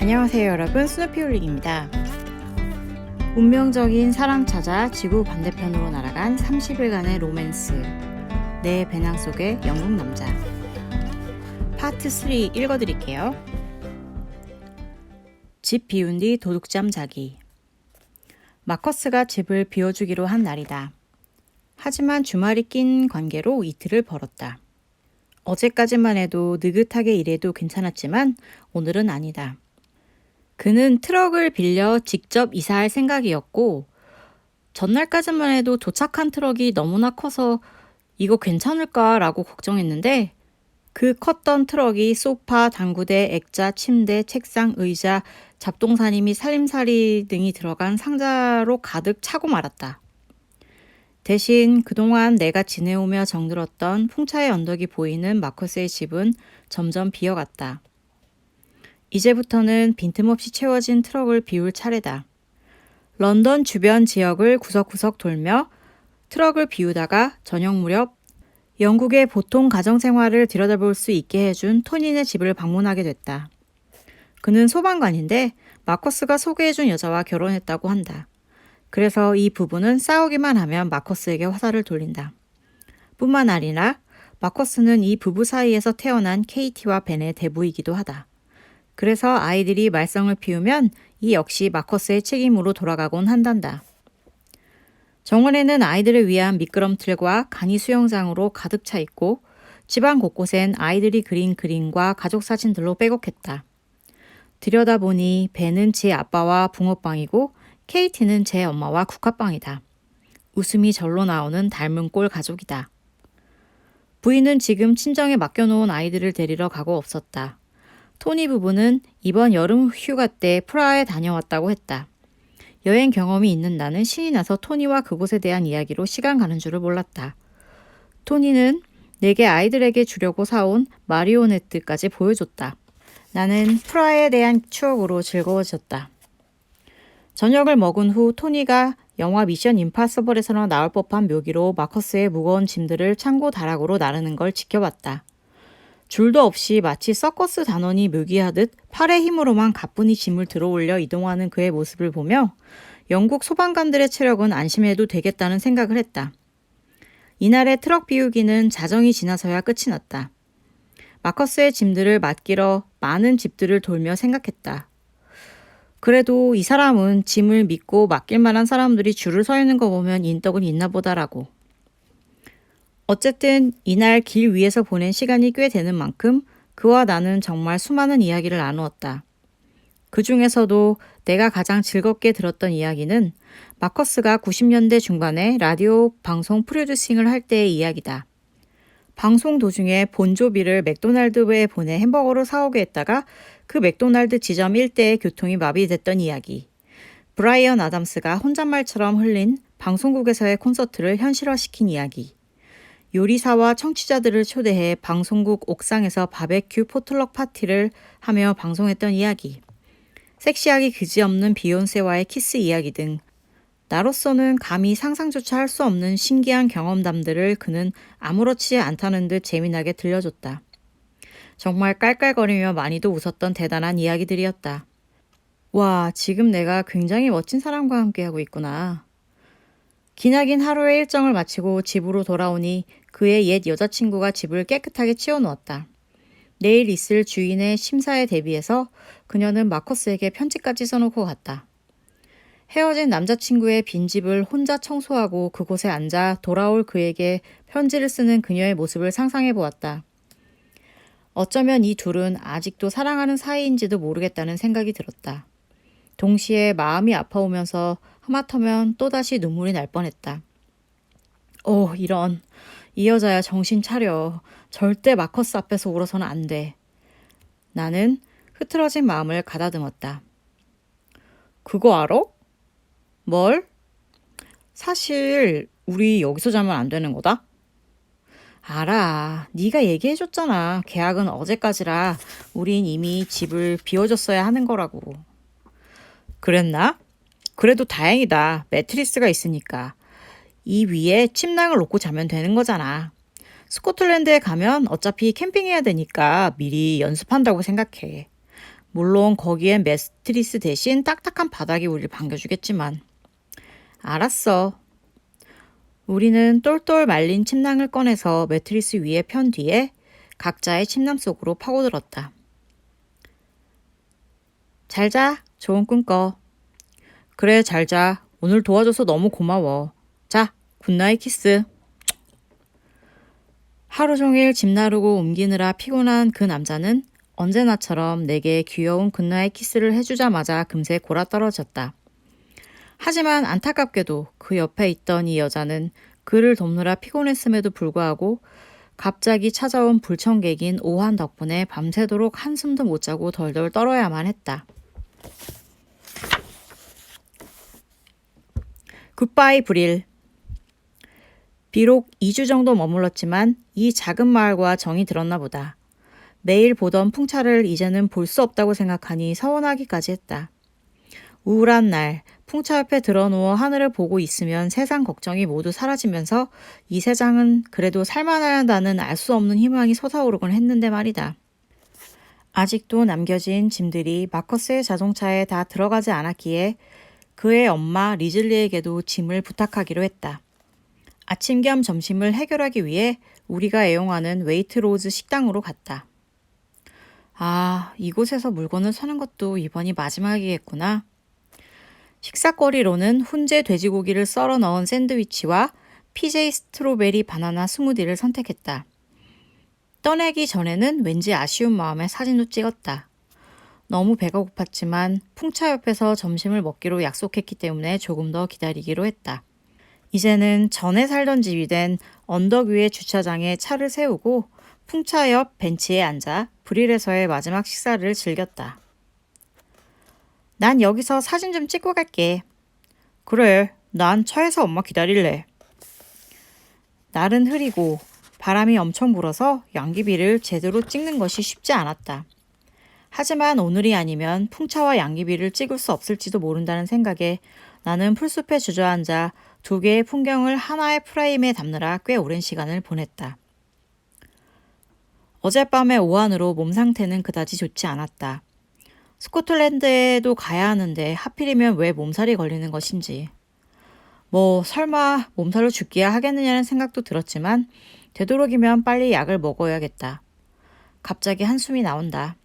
안녕하세요 여러분, 스누피홀릭입니다. 운명적인 사랑 찾아 지구 반대편으로 날아간 30일간의 로맨스, 내 배낭 속의 영국 남자. 파트 3 읽어드릴게요. 집 비운 뒤 도둑잠 자기. 마커스가 집을 비워주기로 한 날이다. 하지만 주말이 낀 관계로 이틀을 벌었다. 어제까지만 해도 느긋하게 일해도 괜찮았지만 오늘은 아니다. 그는 트럭을 빌려 직접 이사할 생각이었고, 전날까지만 해도 도착한 트럭이 너무나 커서 이거 괜찮을까라고 걱정했는데, 그 컸던 트럭이 소파, 당구대, 액자, 침대, 책상, 의자, 잡동사니 및 살림살이 등이 들어간 상자로 가득 차고 말았다. 대신 그동안 내가 지내오며 정들었던 풍차의 언덕이 보이는 마커스의 집은 점점 비어갔다. 이제부터는 빈틈없이 채워진 트럭을 비울 차례다. 런던 주변 지역을 구석구석 돌며 트럭을 비우다가 저녁 무렵 영국의 보통 가정생활을 들여다볼 수 있게 해준 토니네 집을 방문하게 됐다. 그는 소방관인데 마커스가 소개해준 여자와 결혼했다고 한다. 그래서 이 부부는 싸우기만 하면 마커스에게 화살을 돌린다. 뿐만 아니라 마커스는 이 부부 사이에서 태어난 케이티와 벤의 대부이기도 하다. 그래서 아이들이 말썽을 피우면 이 역시 마커스의 책임으로 돌아가곤 한단다. 정원에는 아이들을 위한 미끄럼틀과 간이 수영장으로 가득 차 있고 집안 곳곳엔 아이들이 그린 그림과 가족 사진들로 빼곡했다. 들여다보니 벤은 제 아빠와 붕어빵이고 케이티는 제 엄마와 국화빵이다. 웃음이 절로 나오는 닮은 꼴 가족이다. 부인은 지금 친정에 맡겨놓은 아이들을 데리러 가고 없었다. 토니 부부는 이번 여름 휴가 때 프라하에 다녀왔다고 했다. 여행 경험이 있는 나는 신이 나서 토니와 그곳에 대한 이야기로 시간 가는 줄을 몰랐다. 토니는 내게 아이들에게 주려고 사온 마리오네트까지 보여줬다. 나는 프라하에 대한 추억으로 즐거워졌다. 저녁을 먹은 후 토니가 영화 미션 임파서블에서나 나올 법한 묘기로 마커스의 무거운 짐들을 창고 다락으로 나르는 걸 지켜봤다. 줄도 없이 마치 서커스 단원이 묘기하듯 팔의 힘으로만 가뿐히 짐을 들어올려 이동하는 그의 모습을 보며 영국 소방관들의 체력은 안심해도 되겠다는 생각을 했다. 이날의 트럭 비우기는 자정이 지나서야 끝이 났다. 마커스의 짐들을 맡기러 많은 집들을 돌며 생각했다. 그래도 이 사람은 짐을 믿고 맡길 만한 사람들이 줄을 서 있는 거 보면 인덕은 있나 보다라고. 어쨌든 이날 길 위에서 보낸 시간이 꽤 되는 만큼 그와 나는 정말 수많은 이야기를 나누었다. 그 중에서도 내가 가장 즐겁게 들었던 이야기는 마커스가 90년대 중반에 라디오 방송 프로듀싱을 할 때의 이야기다. 방송 도중에 본조비를 맥도날드에 보내 햄버거를 사오게 했다가 그 맥도날드 지점 일대의 교통이 마비됐던 이야기. 브라이언 아담스가 혼잣말처럼 흘린 방송국에서의 콘서트를 현실화시킨 이야기. 요리사와 청취자들을 초대해 방송국 옥상에서 바베큐 포틀럭 파티를 하며 방송했던 이야기. 섹시하기 그지없는 비욘세와의 키스 이야기 등 나로서는 감히 상상조차 할 수 없는 신기한 경험담들을 그는 아무렇지 않다는 듯 재미나게 들려줬다. 정말 깔깔거리며 많이도 웃었던 대단한 이야기들이었다. 와, 지금 내가 굉장히 멋진 사람과 함께하고 있구나. 기나긴 하루의 일정을 마치고 집으로 돌아오니 그의 옛 여자친구가 집을 깨끗하게 치워놓았다. 내일 있을 주인의 심사에 대비해서 그녀는 마커스에게 편지까지 써놓고 갔다. 헤어진 남자친구의 빈집을 혼자 청소하고 그곳에 앉아 돌아올 그에게 편지를 쓰는 그녀의 모습을 상상해 보았다. 어쩌면 이 둘은 아직도 사랑하는 사이인지도 모르겠다는 생각이 들었다. 동시에 마음이 아파오면서 하마터면 또다시 눈물이 날 뻔했다. 이런. 이 여자야 정신 차려. 절대 마커스 앞에서 울어서는 안 돼. 나는 흐트러진 마음을 가다듬었다. 그거 알아? 뭘? 사실 우리 여기서 자면 안 되는 거다? 알아. 네가 얘기해줬잖아. 계약은 어제까지라 우린 이미 집을 비워줬어야 하는 거라고. 그랬나? 그래도 다행이다. 매트리스가 있으니까. 이 위에 침낭을 놓고 자면 되는 거잖아. 스코틀랜드에 가면 어차피 캠핑해야 되니까 미리 연습한다고 생각해. 물론 거기엔 매트리스 대신 딱딱한 바닥이 우리를 반겨주겠지만. 알았어. 우리는 똘똘 말린 침낭을 꺼내서 매트리스 위에 편 뒤에 각자의 침낭 속으로 파고들었다. 잘 자. 좋은 꿈 꿔. 그래, 잘 자. 오늘 도와줘서 너무 고마워. 자, 굿나잇 키스. 하루 종일 짐 나르고 옮기느라 피곤한 그 남자는 언제나처럼 내게 귀여운 굿나잇 키스를 해주자마자 금세 골아떨어졌다. 하지만 안타깝게도 그 옆에 있던 이 여자는 그를 돕느라 피곤했음에도 불구하고 갑자기 찾아온 불청객인 오한 덕분에 밤새도록 한숨도 못 자고 덜덜 떨어야만 했다. 굿바이 브릴. 비록 2주 정도 머물렀지만 이 작은 마을과 정이 들었나 보다. 매일 보던 풍차를 이제는 볼 수 없다고 생각하니 서운하기까지 했다. 우울한 날, 풍차 옆에 드러누워 하늘을 보고 있으면 세상 걱정이 모두 사라지면서 이 세상은 그래도 살만하다는 알 수 없는 희망이 솟아오르곤 했는데 말이다. 아직도 남겨진 짐들이 마커스의 자동차에 다 들어가지 않았기에 그의 엄마 리즐리에게도 짐을 부탁하기로 했다. 아침 겸 점심을 해결하기 위해 우리가 애용하는 웨이트로즈 식당으로 갔다. 아, 이곳에서 물건을 사는 것도 이번이 마지막이겠구나. 식사거리로는 훈제 돼지고기를 썰어 넣은 샌드위치와 PJ 스트로베리 바나나 스무디를 선택했다. 떠내기 전에는 왠지 아쉬운 마음에 사진도 찍었다. 너무 배가 고팠지만 풍차 옆에서 점심을 먹기로 약속했기 때문에 조금 더 기다리기로 했다. 이제는 전에 살던 집이 된 언덕 위의 주차장에 차를 세우고 풍차 옆 벤치에 앉아 브릴에서의 마지막 식사를 즐겼다. 난 여기서 사진 좀 찍고 갈게. 그래, 난 차에서 엄마 기다릴래. 날은 흐리고 바람이 엄청 불어서 양귀비를 제대로 찍는 것이 쉽지 않았다. 하지만 오늘이 아니면 풍차와 양귀비를 찍을 수 없을지도 모른다는 생각에 나는 풀숲에 주저앉아 두 개의 풍경을 하나의 프레임에 담느라 꽤 오랜 시간을 보냈다. 어젯밤의 오한으로 몸 상태는 그다지 좋지 않았다. 스코틀랜드에도 가야 하는데 하필이면 왜 몸살이 걸리는 것인지. 뭐 설마 몸살로 죽기야 하겠느냐는 생각도 들었지만 되도록이면 빨리 약을 먹어야겠다. 갑자기 한숨이 나온다.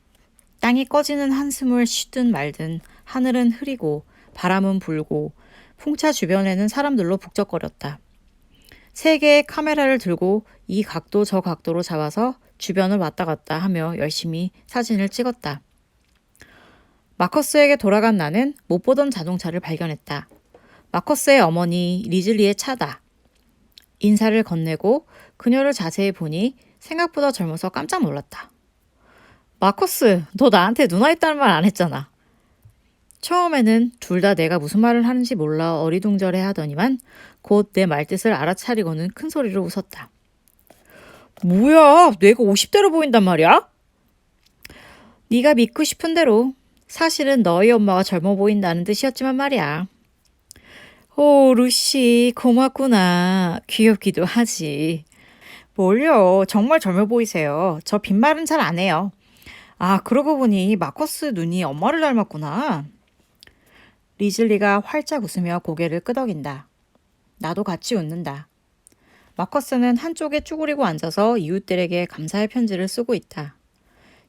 땅이 꺼지는 한숨을 쉬든 말든 하늘은 흐리고 바람은 불고 풍차 주변에는 사람들로 북적거렸다. 3개의 카메라를 들고 이 각도 저 각도로 잡아서 주변을 왔다 갔다 하며 열심히 사진을 찍었다. 마커스에게 돌아간 나는 못 보던 자동차를 발견했다. 마커스의 어머니 리즐리의 차다. 인사를 건네고 그녀를 자세히 보니 생각보다 젊어서 깜짝 놀랐다. 마커스, 너 나한테 누나 있다는 말 안 했잖아. 처음에는 둘 다 내가 무슨 말을 하는지 몰라 어리둥절해 하더니만 곧 내 말뜻을 알아차리고는 큰 소리로 웃었다. 뭐야, 내가 50대로 보인단 말이야? 네가 믿고 싶은 대로. 사실은 너희 엄마가 젊어 보인다는 뜻이었지만 말이야. 오, 루시, 고맙구나. 귀엽기도 하지. 뭘요, 정말 젊어 보이세요. 저 빈말은 잘 안 해요. 아, 그러고 보니 마커스 눈이 엄마를 닮았구나. 리즐리가 활짝 웃으며 고개를 끄덕인다. 나도 같이 웃는다. 마커스는 한쪽에 쭈그리고 앉아서 이웃들에게 감사의 편지를 쓰고 있다.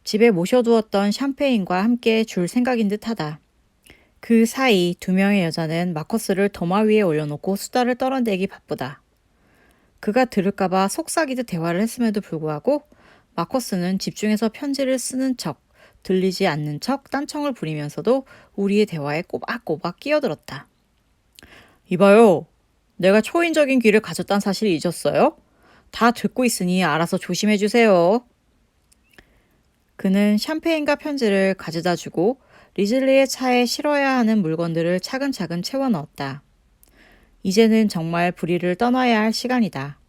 집에 모셔두었던 샴페인과 함께 줄 생각인 듯하다. 그 사이 2명의 여자는 마커스를 도마 위에 올려놓고 수다를 떨어대기 바쁘다. 그가 들을까봐 속삭이듯 대화를 했음에도 불구하고 마커스는 집중해서 편지를 쓰는 척, 들리지 않는 척 딴청을 부리면서도 우리의 대화에 꼬박꼬박 끼어들었다. 이봐요. 내가 초인적인 귀를 가졌다는 사실 잊었어요? 다 듣고 있으니 알아서 조심해 주세요. 그는 샴페인과 편지를 가져다 주고 리즐리의 차에 실어야 하는 물건들을 차근차근 채워 넣었다. 이제는 정말 브릴을 떠나야 할 시간이다.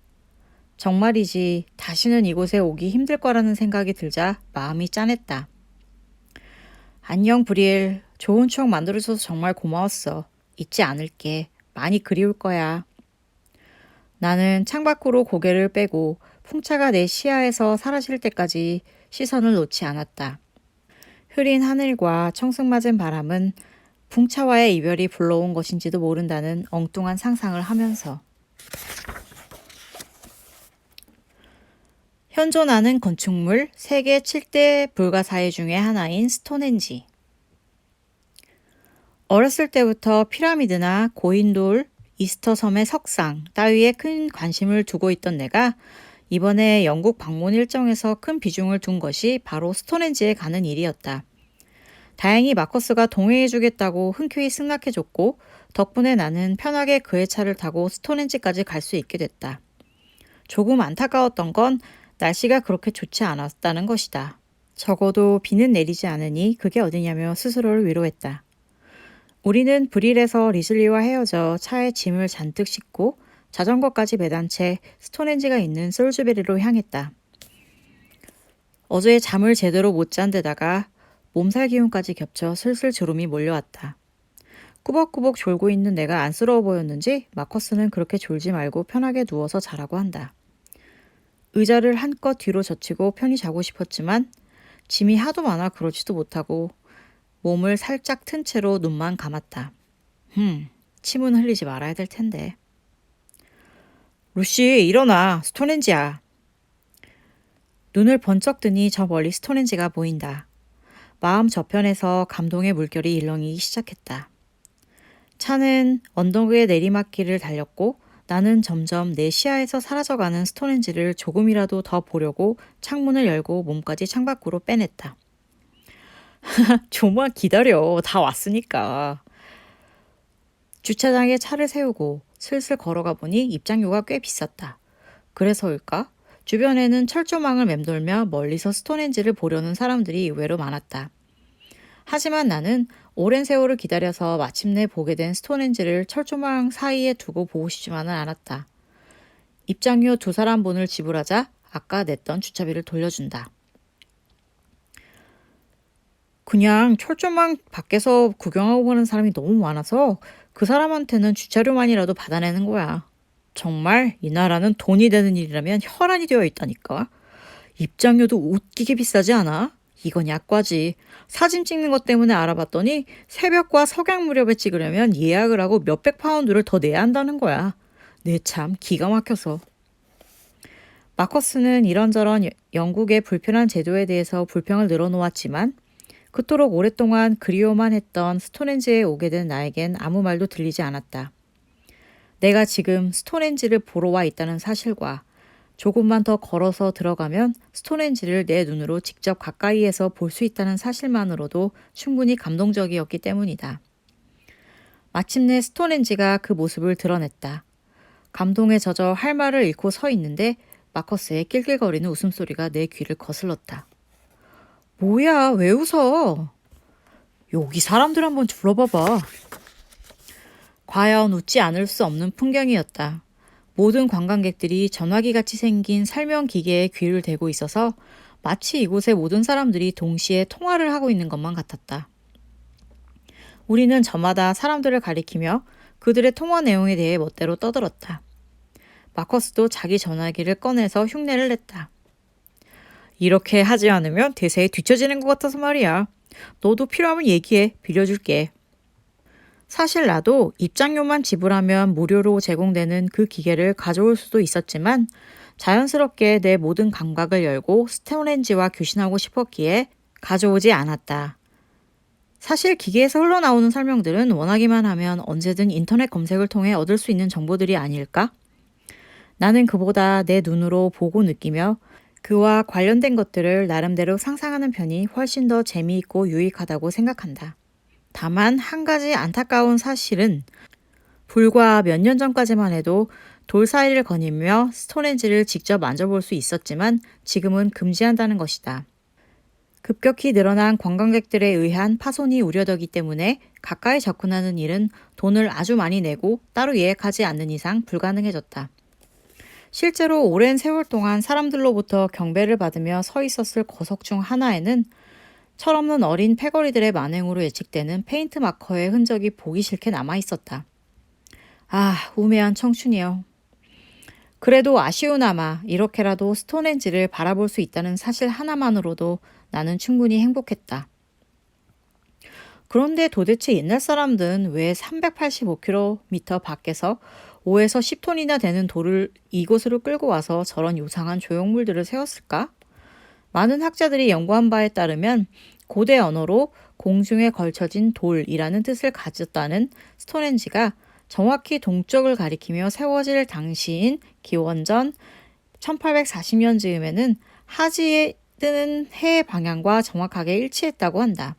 정말이지 다시는 이곳에 오기 힘들 거라는 생각이 들자 마음이 짠했다. 안녕 브릴. 좋은 추억 만들어줘서 정말 고마웠어. 잊지 않을게. 많이 그리울 거야. 나는 창밖으로 고개를 빼고 풍차가 내 시야에서 사라질 때까지 시선을 놓지 않았다. 흐린 하늘과 청승맞은 바람은 풍차와의 이별이 불러온 것인지도 모른다는 엉뚱한 상상을 하면서 현존하는 건축물 세계 7대 불가사의 중에 하나인 스톤헨지. 어렸을 때부터 피라미드나 고인돌, 이스터 섬의 석상 따위에 큰 관심을 두고 있던 내가 이번에 영국 방문 일정에서 큰 비중을 둔 것이 바로 스톤헨지에 가는 일이었다. 다행히 마커스가 동행해주겠다고 흔쾌히 승낙해줬고 덕분에 나는 편하게 그의 차를 타고 스톤헨지까지 갈 수 있게 됐다. 조금 안타까웠던 건 날씨가 그렇게 좋지 않았다는 것이다. 적어도 비는 내리지 않으니 그게 어디냐며 스스로를 위로했다. 우리는 브릴에서 리즐리와 헤어져 차에 짐을 잔뜩 싣고 자전거까지 매단 채 스톤헨지가 있는 솔즈베리로 향했다. 어제 잠을 제대로 못 잔 데다가 몸살 기운까지 겹쳐 슬슬 졸음이 몰려왔다. 꾸벅꾸벅 졸고 있는 내가 안쓰러워 보였는지 마커스는 그렇게 졸지 말고 편하게 누워서 자라고 한다. 의자를 한껏 뒤로 젖히고 편히 자고 싶었지만 짐이 하도 많아 그러지도 못하고 몸을 살짝 튼 채로 눈만 감았다. 침은 흘리지 말아야 될 텐데. 루시, 일어나. 스톤헨지야. 눈을 번쩍 뜨니 저 멀리 스톤헨지가 보인다. 마음 저편에서 감동의 물결이 일렁이기 시작했다. 차는 언덕의 내리막길을 달렸고 나는 점점 내 시야에서 사라져가는 스톤헨지를 조금이라도 더 보려고 창문을 열고 몸까지 창밖으로 빼냈다. 좀만 기다려. 다 왔으니까. 주차장에 차를 세우고 슬슬 걸어가 보니 입장료가 꽤 비쌌다. 그래서일까? 주변에는 철조망을 맴돌며 멀리서 스톤헨지를 보려는 사람들이 의외로 많았다. 하지만 나는 오랜 세월을 기다려서 마침내 보게 된 스톤헨지를 철조망 사이에 두고 보고 싶지만은 않았다. 입장료 2사람분을 지불하자 아까 냈던 주차비를 돌려준다. 그냥 철조망 밖에서 구경하고 가는 사람이 너무 많아서 그 사람한테는 주차료만이라도 받아내는 거야. 정말 이 나라는 돈이 되는 일이라면 혈안이 되어 있다니까. 입장료도 웃기게 비싸지 않아? 이건 약과지. 사진 찍는 것 때문에 알아봤더니 새벽과 석양 무렵에 찍으려면 예약을 하고 몇백 파운드를 더 내야 한다는 거야. 내 참 기가 막혀서. 마커스는 이런저런 영국의 불편한 제도에 대해서 불평을 늘어놓았지만 그토록 오랫동안 그리워만 했던 스톤헨지에 오게 된 나에겐 아무 말도 들리지 않았다. 내가 지금 스톤헨지를 보러 와 있다는 사실과 조금만 더 걸어서 들어가면 스톤헨지를 내 눈으로 직접 가까이에서 볼 수 있다는 사실만으로도 충분히 감동적이었기 때문이다. 마침내 스톤헨지가 그 모습을 드러냈다. 감동에 젖어 할 말을 잃고 서 있는데 마커스의 낄낄거리는 웃음소리가 내 귀를 거슬렀다. 뭐야, 왜 웃어? 여기 사람들 한번 둘러봐봐. 과연 웃지 않을 수 없는 풍경이었다. 모든 관광객들이 전화기같이 생긴 설명 기계에 귀를 대고 있어서 마치 이곳의 모든 사람들이 동시에 통화를 하고 있는 것만 같았다. 우리는 저마다 사람들을 가리키며 그들의 통화 내용에 대해 멋대로 떠들었다. 마커스도 자기 전화기를 꺼내서 흉내를 냈다. 이렇게 하지 않으면 대세에 뒤처지는 것 같아서 말이야. 너도 필요하면 얘기해. 빌려줄게. 사실 나도 입장료만 지불하면 무료로 제공되는 그 기계를 가져올 수도 있었지만 자연스럽게 내 모든 감각을 열고 스톤헨지와 교신하고 싶었기에 가져오지 않았다. 사실 기계에서 흘러나오는 설명들은 원하기만 하면 언제든 인터넷 검색을 통해 얻을 수 있는 정보들이 아닐까? 나는 그보다 내 눈으로 보고 느끼며 그와 관련된 것들을 나름대로 상상하는 편이 훨씬 더 재미있고 유익하다고 생각한다. 다만 한 가지 안타까운 사실은 불과 몇 년 전까지만 해도 돌 사이를 거닐며 스톤헨지를 직접 만져볼 수 있었지만 지금은 금지한다는 것이다. 급격히 늘어난 관광객들에 의한 파손이 우려되기 때문에 가까이 접근하는 일은 돈을 아주 많이 내고 따로 예약하지 않는 이상 불가능해졌다. 실제로 오랜 세월 동안 사람들로부터 경배를 받으며 서 있었을 거석 중 하나에는 철없는 어린 패거리들의 만행으로 예측되는 페인트 마커의 흔적이 보기 싫게 남아 있었다. 아, 우매한 청춘이여. 그래도 아쉬우나마 이렇게라도 스톤헨지를 바라볼 수 있다는 사실 하나만으로도 나는 충분히 행복했다. 그런데 도대체 옛날 사람들은 왜 385km 밖에서 5에서 10톤이나 되는 돌을 이곳으로 끌고 와서 저런 요상한 조형물들을 세웠을까? 많은 학자들이 연구한 바에 따르면 고대 언어로 공중에 걸쳐진 돌이라는 뜻을 가졌다는 스톤헨지가 정확히 동쪽을 가리키며 세워질 당시인 기원전 1840년 즈음에는 하지에 뜨는 해 방향과 정확하게 일치했다고 한다.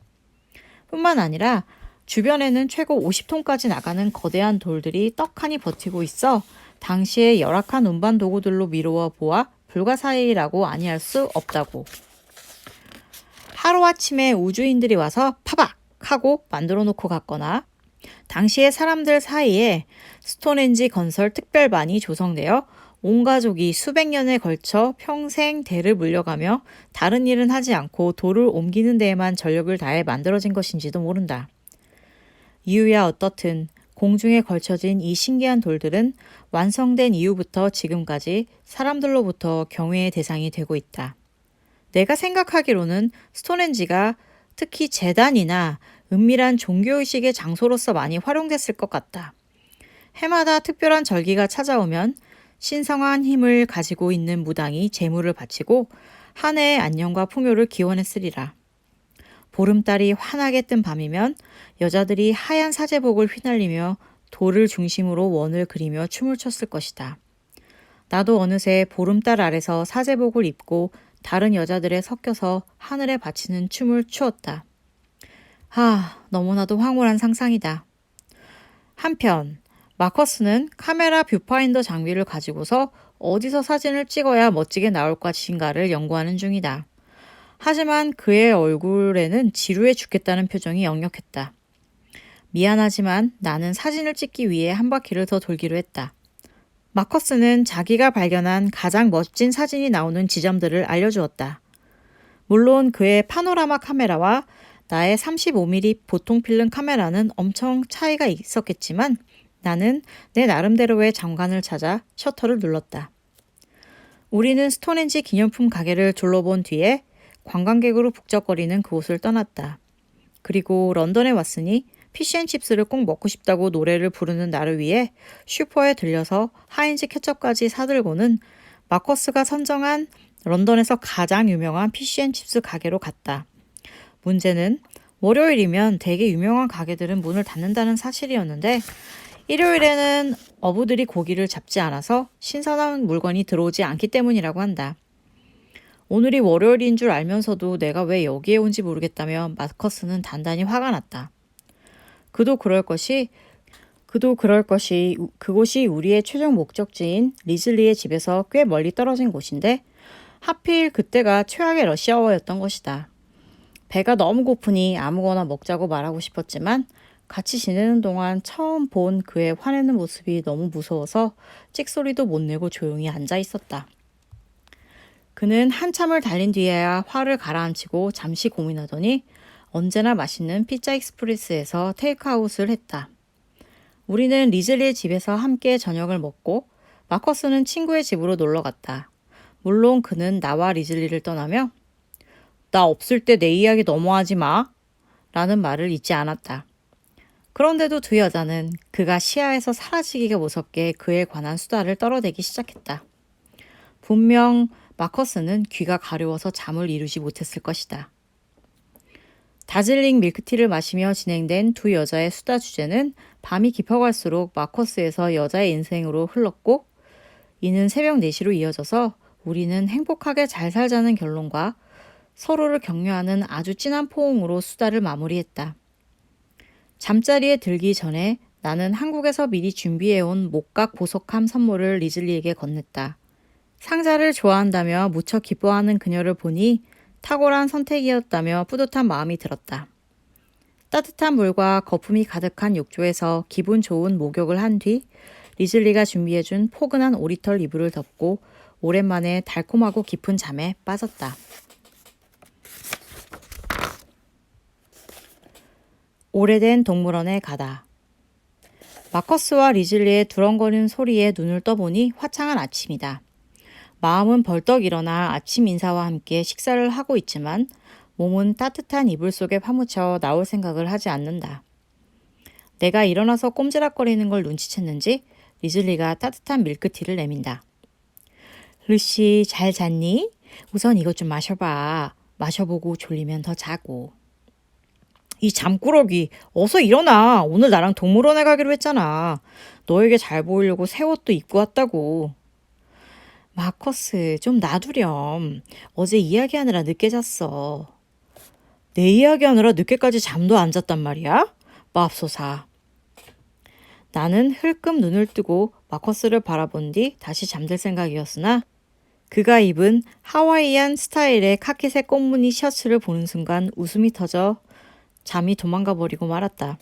뿐만 아니라 주변에는 최고 50톤까지 나가는 거대한 돌들이 떡하니 버티고 있어 당시의 열악한 운반 도구들로 미루어 보아 불가사의라고 아니할 수 없다고. 하루아침에 우주인들이 와서 파박 하고 만들어 놓고 갔거나 당시의 사람들 사이에 스톤헨지 건설 특별반이 조성되어 온 가족이 수백 년에 걸쳐 평생 대를 물려가며 다른 일은 하지 않고 돌을 옮기는 데에만 전력을 다해 만들어진 것인지도 모른다. 이유야 어떻든 공중에 걸쳐진 이 신기한 돌들은 완성된 이후부터 지금까지 사람들로부터 경외의 대상이 되고 있다. 내가 생각하기로는 스톤헨지가 특히 제단이나 은밀한 종교의식의 장소로서 많이 활용됐을 것 같다. 해마다 특별한 절기가 찾아오면 신성한 힘을 가지고 있는 무당이 제물을 바치고 한 해의 안녕과 풍요를 기원했으리라. 보름달이 환하게 뜬 밤이면 여자들이 하얀 사제복을 휘날리며 돌을 중심으로 원을 그리며 춤을 췄을 것이다. 나도 어느새 보름달 아래서 사제복을 입고 다른 여자들에 섞여서 하늘에 바치는 춤을 추었다. 너무나도 황홀한 상상이다. 한편 마커스는 카메라 뷰파인더 장비를 가지고서 어디서 사진을 찍어야 멋지게 나올 것인가를 연구하는 중이다. 하지만 그의 얼굴에는 지루해 죽겠다는 표정이 역력했다. 미안하지만 나는 사진을 찍기 위해 한 바퀴를 더 돌기로 했다. 마커스는 자기가 발견한 가장 멋진 사진이 나오는 지점들을 알려주었다. 물론 그의 파노라마 카메라와 나의 35mm 보통 필름 카메라는 엄청 차이가 있었겠지만 나는 내 나름대로의 장관을 찾아 셔터를 눌렀다. 우리는 스톤헨지 기념품 가게를 둘러본 뒤에 관광객으로 북적거리는 그곳을 떠났다. 그리고 런던에 왔으니 피쉬앤칩스를 꼭 먹고 싶다고 노래를 부르는 나를 위해 슈퍼에 들려서 하인즈 케첩까지 사들고는 마커스가 선정한 런던에서 가장 유명한 피쉬앤칩스 가게로 갔다. 문제는 월요일이면 되게 유명한 가게들은 문을 닫는다는 사실이었는데 일요일에는 어부들이 고기를 잡지 않아서 신선한 물건이 들어오지 않기 때문이라고 한다. 오늘이 월요일인 줄 알면서도 내가 왜 여기에 온지 모르겠다며 마커스는 단단히 화가 났다. 그도 그럴 것이 그곳이 우리의 최종 목적지인 리즐리의 집에서 꽤 멀리 떨어진 곳인데 하필 그때가 최악의 러시아워였던 것이다. 배가 너무 고프니 아무거나 먹자고 말하고 싶었지만 같이 지내는 동안 처음 본 그의 화내는 모습이 너무 무서워서 찍소리도 못 내고 조용히 앉아 있었다. 그는 한참을 달린 뒤에야 화를 가라앉히고 잠시 고민하더니 언제나 맛있는 피자 익스프레스에서 테이크아웃을 했다. 우리는 리즐리의 집에서 함께 저녁을 먹고 마커스는 친구의 집으로 놀러 갔다. 물론 그는 나와 리즐리를 떠나며 나 없을 때 내 이야기 너무하지 마 라는 말을 잊지 않았다. 그런데도 두 여자는 그가 시야에서 사라지기가 무섭게 그에 관한 수다를 떨어대기 시작했다. 분명 마커스는 귀가 가려워서 잠을 이루지 못했을 것이다. 다즐링 밀크티를 마시며 진행된 두 여자의 수다 주제는 밤이 깊어갈수록 마커스에서 여자의 인생으로 흘렀고 이는 새벽 4시로 이어져서 우리는 행복하게 잘 살자는 결론과 서로를 격려하는 아주 진한 포옹으로 수다를 마무리했다. 잠자리에 들기 전에 나는 한국에서 미리 준비해온 목각 보석함 선물을 리즐리에게 건넸다. 상자를 좋아한다며 무척 기뻐하는 그녀를 보니 탁월한 선택이었다며 뿌듯한 마음이 들었다. 따뜻한 물과 거품이 가득한 욕조에서 기분 좋은 목욕을 한 뒤 리즐리가 준비해준 포근한 오리털 이불을 덮고 오랜만에 달콤하고 깊은 잠에 빠졌다. 오래된 동물원에 가다. 마커스와 리즐리의 두렁거리는 소리에 눈을 떠보니 화창한 아침이다. 마음은 벌떡 일어나 아침 인사와 함께 식사를 하고 있지만 몸은 따뜻한 이불 속에 파묻혀 나올 생각을 하지 않는다. 내가 일어나서 꼼지락거리는 걸 눈치챘는지 리즐리가 따뜻한 밀크티를 내민다. 루시, 잘 잤니? 우선 이것 좀 마셔봐. 마셔보고 졸리면 더 자고. 이 잠꾸러기, 어서 일어나. 오늘 나랑 동물원에 가기로 했잖아. 너에게 잘 보이려고 새 옷도 입고 왔다고. 마커스, 좀 놔두렴. 어제 이야기하느라 늦게 잤어. 내 이야기하느라 늦게까지 잠도 안 잤단 말이야? 맙소사. 나는 흘끔 눈을 뜨고 마커스를 바라본 뒤 다시 잠들 생각이었으나 그가 입은 하와이안 스타일의 카키색 꽃무늬 셔츠를 보는 순간 웃음이 터져 잠이 도망가 버리고 말았다.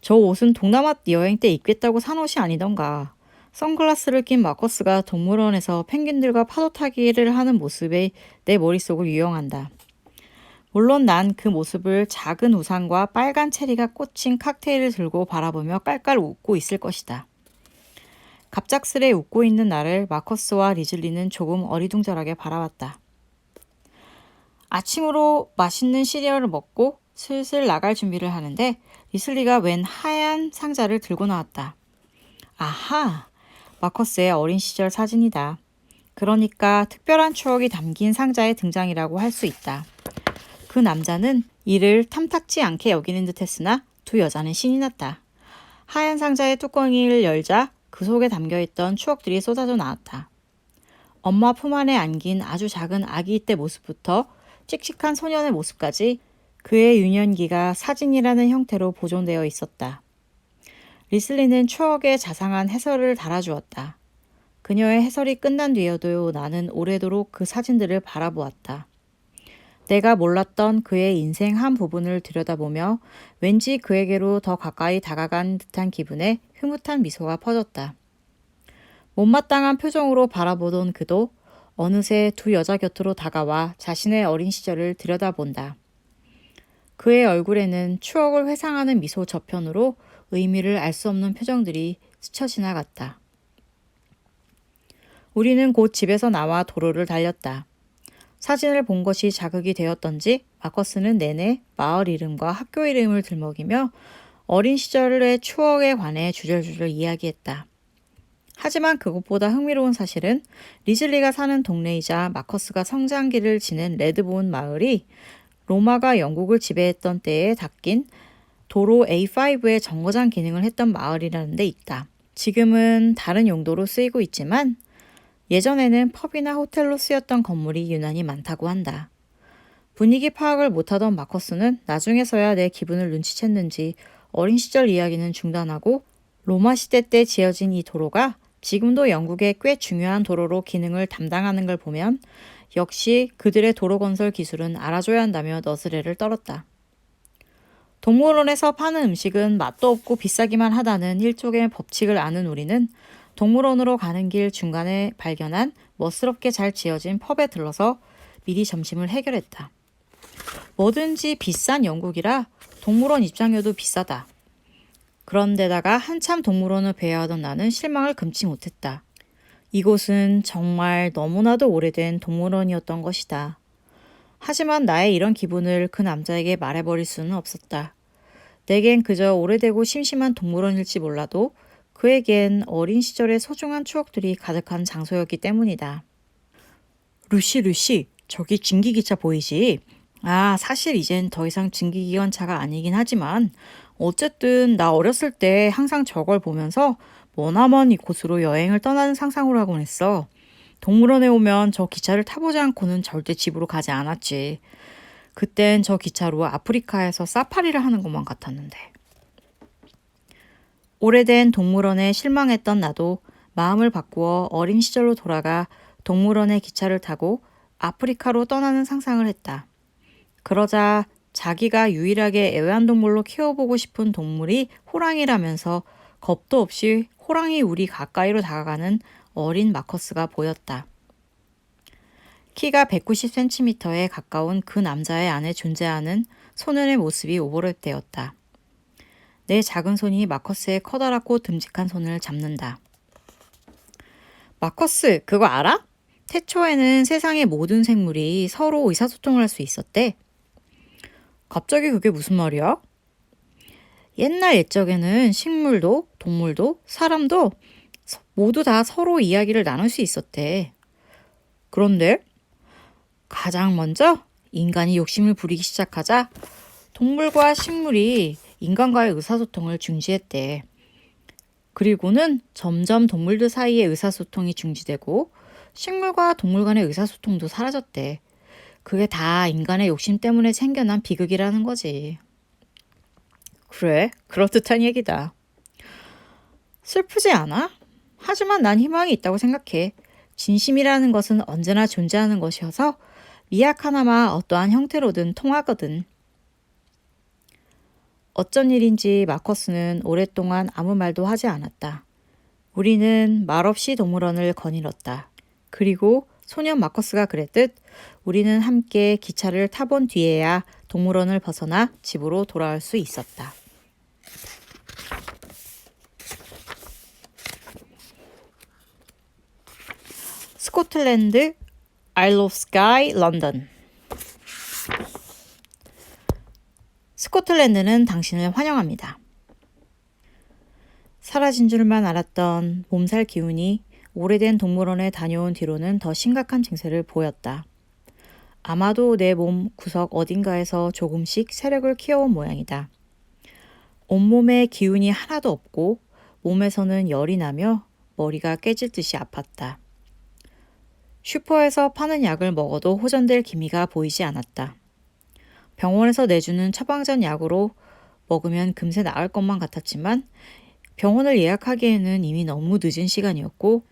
저 옷은 동남아 여행 때 입겠다고 산 옷이 아니던가. 선글라스를 낀 마커스가 동물원에서 펭귄들과 파도 타기를 하는 모습에 내 머릿속을 유영한다. 물론 난 그 모습을 작은 우산과 빨간 체리가 꽂힌 칵테일을 들고 바라보며 깔깔 웃고 있을 것이다. 갑작스레 웃고 있는 나를 마커스와 리즐리는 조금 어리둥절하게 바라봤다. 아침으로 맛있는 시리얼을 먹고 슬슬 나갈 준비를 하는데 리즐리가 웬 하얀 상자를 들고 나왔다. 아하! 마커스의 어린 시절 사진이다. 그러니까 특별한 추억이 담긴 상자의 등장이라고 할 수 있다. 그 남자는 이를 탐탁지 않게 여기는 듯 했으나 두 여자는 신이 났다. 하얀 상자의 뚜껑을 열자 그 속에 담겨있던 추억들이 쏟아져 나왔다. 엄마 품 안에 안긴 아주 작은 아기 때 모습부터 씩씩한 소년의 모습까지 그의 유년기가 사진이라는 형태로 보존되어 있었다. 리즐리는 추억에 자상한 해설을 달아주었다. 그녀의 해설이 끝난 뒤에도 나는 오래도록 그 사진들을 바라보았다. 내가 몰랐던 그의 인생 한 부분을 들여다보며 왠지 그에게로 더 가까이 다가간 듯한 기분에 흐뭇한 미소가 퍼졌다. 못마땅한 표정으로 바라보던 그도 어느새 두 여자 곁으로 다가와 자신의 어린 시절을 들여다본다. 그의 얼굴에는 추억을 회상하는 미소 저편으로 의미를 알 수 없는 표정들이 스쳐 지나갔다. 우리는 곧 집에서 나와 도로를 달렸다. 사진을 본 것이 자극이 되었던지 마커스는 내내 마을 이름과 학교 이름을 들먹이며 어린 시절의 추억에 관해 주절주절 이야기했다. 하지만 그것보다 흥미로운 사실은 리즐리가 사는 동네이자 마커스가 성장기를 지낸 레드본 마을이 로마가 영국을 지배했던 때에 닦인 도로 A5의 정거장 기능을 했던 마을이라는 데 있다. 지금은 다른 용도로 쓰이고 있지만 예전에는 펍이나 호텔로 쓰였던 건물이 유난히 많다고 한다. 분위기 파악을 못하던 마커스는 나중에서야 내 기분을 눈치챘는지 어린 시절 이야기는 중단하고 로마 시대 때 지어진 이 도로가 지금도 영국의 꽤 중요한 도로로 기능을 담당하는 걸 보면 역시 그들의 도로 건설 기술은 알아줘야 한다며 너스레를 떨었다. 동물원에서 파는 음식은 맛도 없고 비싸기만 하다는 일종의 법칙을 아는 우리는 동물원으로 가는 길 중간에 발견한 멋스럽게 잘 지어진 펍에 들러서 미리 점심을 해결했다. 뭐든지 비싼 영국이라 동물원 입장료도 비싸다. 그런데다가 한참 동물원을 배회하던 나는 실망을 금치 못했다. 이곳은 정말 너무나도 오래된 동물원이었던 것이다. 하지만 나의 이런 기분을 그 남자에게 말해버릴 수는 없었다. 내겐 그저 오래되고 심심한 동물원일지 몰라도 그에겐 어린 시절의 소중한 추억들이 가득한 장소였기 때문이다. 루시, 저기 증기기차 보이지? 사실 이젠 더 이상 증기기관차가 아니긴 하지만 어쨌든 나 어렸을 때 항상 저걸 보면서 머나먼 이곳으로 여행을 떠나는 상상을 하곤 했어. 동물원에 오면 저 기차를 타보지 않고는 절대 집으로 가지 않았지. 그땐 저 기차로 아프리카에서 사파리를 하는 것만 같았는데. 오래된 동물원에 실망했던 나도 마음을 바꾸어 어린 시절로 돌아가 동물원의 기차를 타고 아프리카로 떠나는 상상을 했다. 그러자 자기가 유일하게 애완동물로 키워보고 싶은 동물이 호랑이라면서 겁도 없이 호랑이 우리 가까이로 다가가는 어린 마커스가 보였다. 키가 190cm에 가까운 그 남자의 안에 존재하는 소년의 모습이 오버랩되었다. 내 작은 손이 마커스의 커다랗고 듬직한 손을 잡는다. 마커스, 그거 알아? 태초에는 세상의 모든 생물이 서로 의사소통을 할 수 있었대. 갑자기 그게 무슨 말이야? 옛날 옛적에는 식물도, 동물도, 사람도 모두 다 서로 이야기를 나눌 수 있었대. 그런데 가장 먼저 인간이 욕심을 부리기 시작하자 동물과 식물이 인간과의 의사소통을 중지했대. 그리고는 점점 동물들 사이의 의사소통이 중지되고 식물과 동물 간의 의사소통도 사라졌대. 그게 다 인간의 욕심 때문에 생겨난 비극이라는 거지. 그래, 그럴듯한 얘기다. 슬프지 않아? 하지만 난 희망이 있다고 생각해. 진심이라는 것은 언제나 존재하는 것이어서 미약하나마 어떠한 형태로든 통하거든. 어쩐 일인지 마커스는 오랫동안 아무 말도 하지 않았다. 우리는 말없이 동물원을 거닐었다. 그리고 소년 마커스가 그랬듯 우리는 함께 기차를 타본 뒤에야 동물원을 벗어나 집으로 돌아올 수 있었다. 스코틀랜드, Isle of Skye, 런던. 스코틀랜드는 당신을 환영합니다. 사라진 줄만 알았던 몸살 기운이 오래된 동물원에 다녀온 뒤로는 더 심각한 증세를 보였다. 아마도 내 몸 구석 어딘가에서 조금씩 세력을 키워온 모양이다. 온몸에 기운이 하나도 없고 몸에서는 열이 나며 머리가 깨질 듯이 아팠다. 슈퍼에서 파는 약을 먹어도 호전될 기미가 보이지 않았다. 병원에서 내주는 처방전 약으로 먹으면 금세 나을 것만 같았지만 병원을 예약하기에는 이미 너무 늦은 시간이었고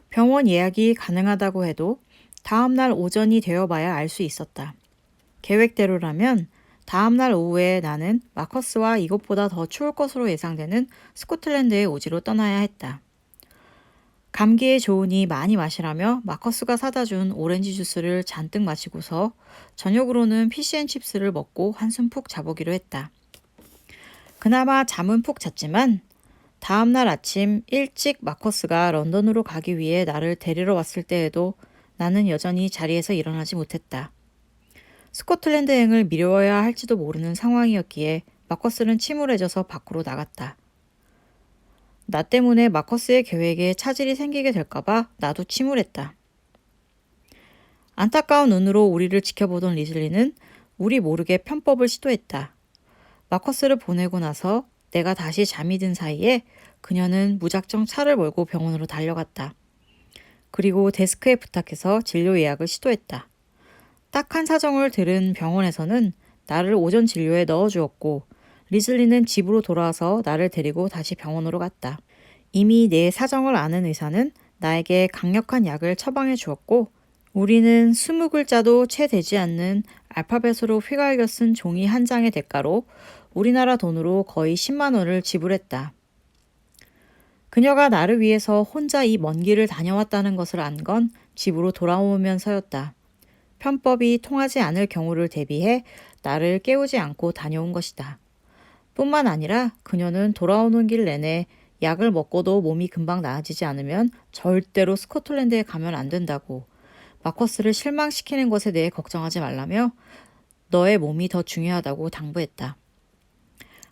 병원 예약이 가능하다고 해도 다음날 오전이 되어봐야 알 수 있었다. 계획대로라면 다음날 오후에 나는 마커스와 이것보다 더 추울 것으로 예상되는 스코틀랜드의 오지로 떠나야 했다. 감기에 좋으니 많이 마시라며 마커스가 사다 준 오렌지 주스를 잔뜩 마시고서 저녁으로는 피시앤칩스를 먹고 한숨 푹 자보기로 했다. 그나마 잠은 푹 잤지만 다음날 아침 일찍 마커스가 런던으로 가기 위해 나를 데리러 왔을 때에도 나는 여전히 자리에서 일어나지 못했다. 스코틀랜드 여행을 미뤄야 할지도 모르는 상황이었기에 마커스는 침울해져서 밖으로 나갔다. 나 때문에 마커스의 계획에 차질이 생기게 될까봐 나도 침울했다. 안타까운 눈으로 우리를 지켜보던 리즐리는 우리 모르게 편법을 시도했다. 마커스를 보내고 나서 내가 다시 잠이 든 사이에 그녀는 무작정 차를 몰고 병원으로 달려갔다. 그리고 데스크에 부탁해서 진료 예약을 시도했다. 딱한 사정을 들은 병원에서는 나를 오전 진료에 넣어주었고 리즐리는 집으로 돌아와서 나를 데리고 다시 병원으로 갔다. 이미 내 사정을 아는 의사는 나에게 강력한 약을 처방해 주었고 우리는 20글자도 채 되지 않는 알파벳으로 휘갈겨 쓴 종이 한 장의 대가로 우리나라 돈으로 거의 10만 원을 지불했다. 그녀가 나를 위해서 혼자 이 먼 길을 다녀왔다는 것을 안 건 집으로 돌아오면서였다. 편법이 통하지 않을 경우를 대비해 나를 깨우지 않고 다녀온 것이다. 뿐만 아니라 그녀는 돌아오는 길 내내 약을 먹고도 몸이 금방 나아지지 않으면 절대로 스코틀랜드에 가면 안 된다고, 마커스를 실망시키는 것에 대해 걱정하지 말라며 너의 몸이 더 중요하다고 당부했다.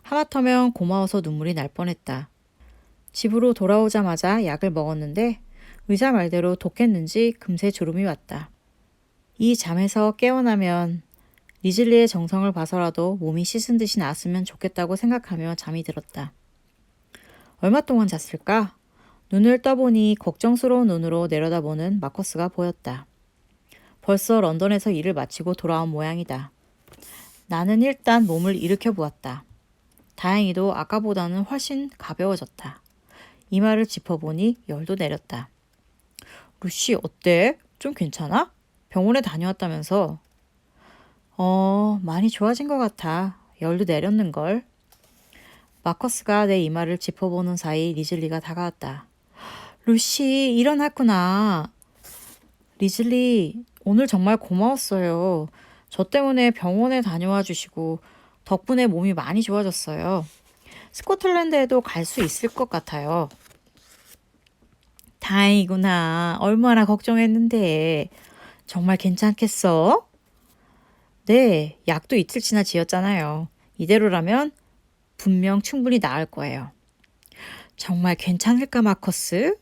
하마터면 고마워서 눈물이 날 뻔했다. 집으로 돌아오자마자 약을 먹었는데 의사 말대로 독했는지 금세 졸음이 왔다. 이 잠에서 깨어나면 리즐리의 정성을 봐서라도 몸이 씻은 듯이 나았으면 좋겠다고 생각하며 잠이 들었다. 얼마 동안 잤을까? 눈을 떠보니 걱정스러운 눈으로 내려다보는 마커스가 보였다. 벌써 런던에서 일을 마치고 돌아온 모양이다. 나는 일단 몸을 일으켜 보았다. 다행히도 아까보다는 훨씬 가벼워졌다. 이마를 짚어보니 열도 내렸다. 루시 어때? 좀 괜찮아? 병원에 다녀왔다면서. 많이 좋아진 것 같아. 열도 내렸는걸. 마커스가 내 이마를 짚어보는 사이 리즐리가 다가왔다. 루시 일어났구나. 리즐리 오늘 정말 고마웠어요. 저 때문에 병원에 다녀와 주시고 덕분에 몸이 많이 좋아졌어요. 스코틀랜드에도 갈 수 있을 것 같아요. 다행이구나. 얼마나 걱정했는데. 정말 괜찮겠어? 네, 약도 이틀치나 지었잖아요. 이대로라면 분명 충분히 나을 거예요. 정말 괜찮을까, 마커스?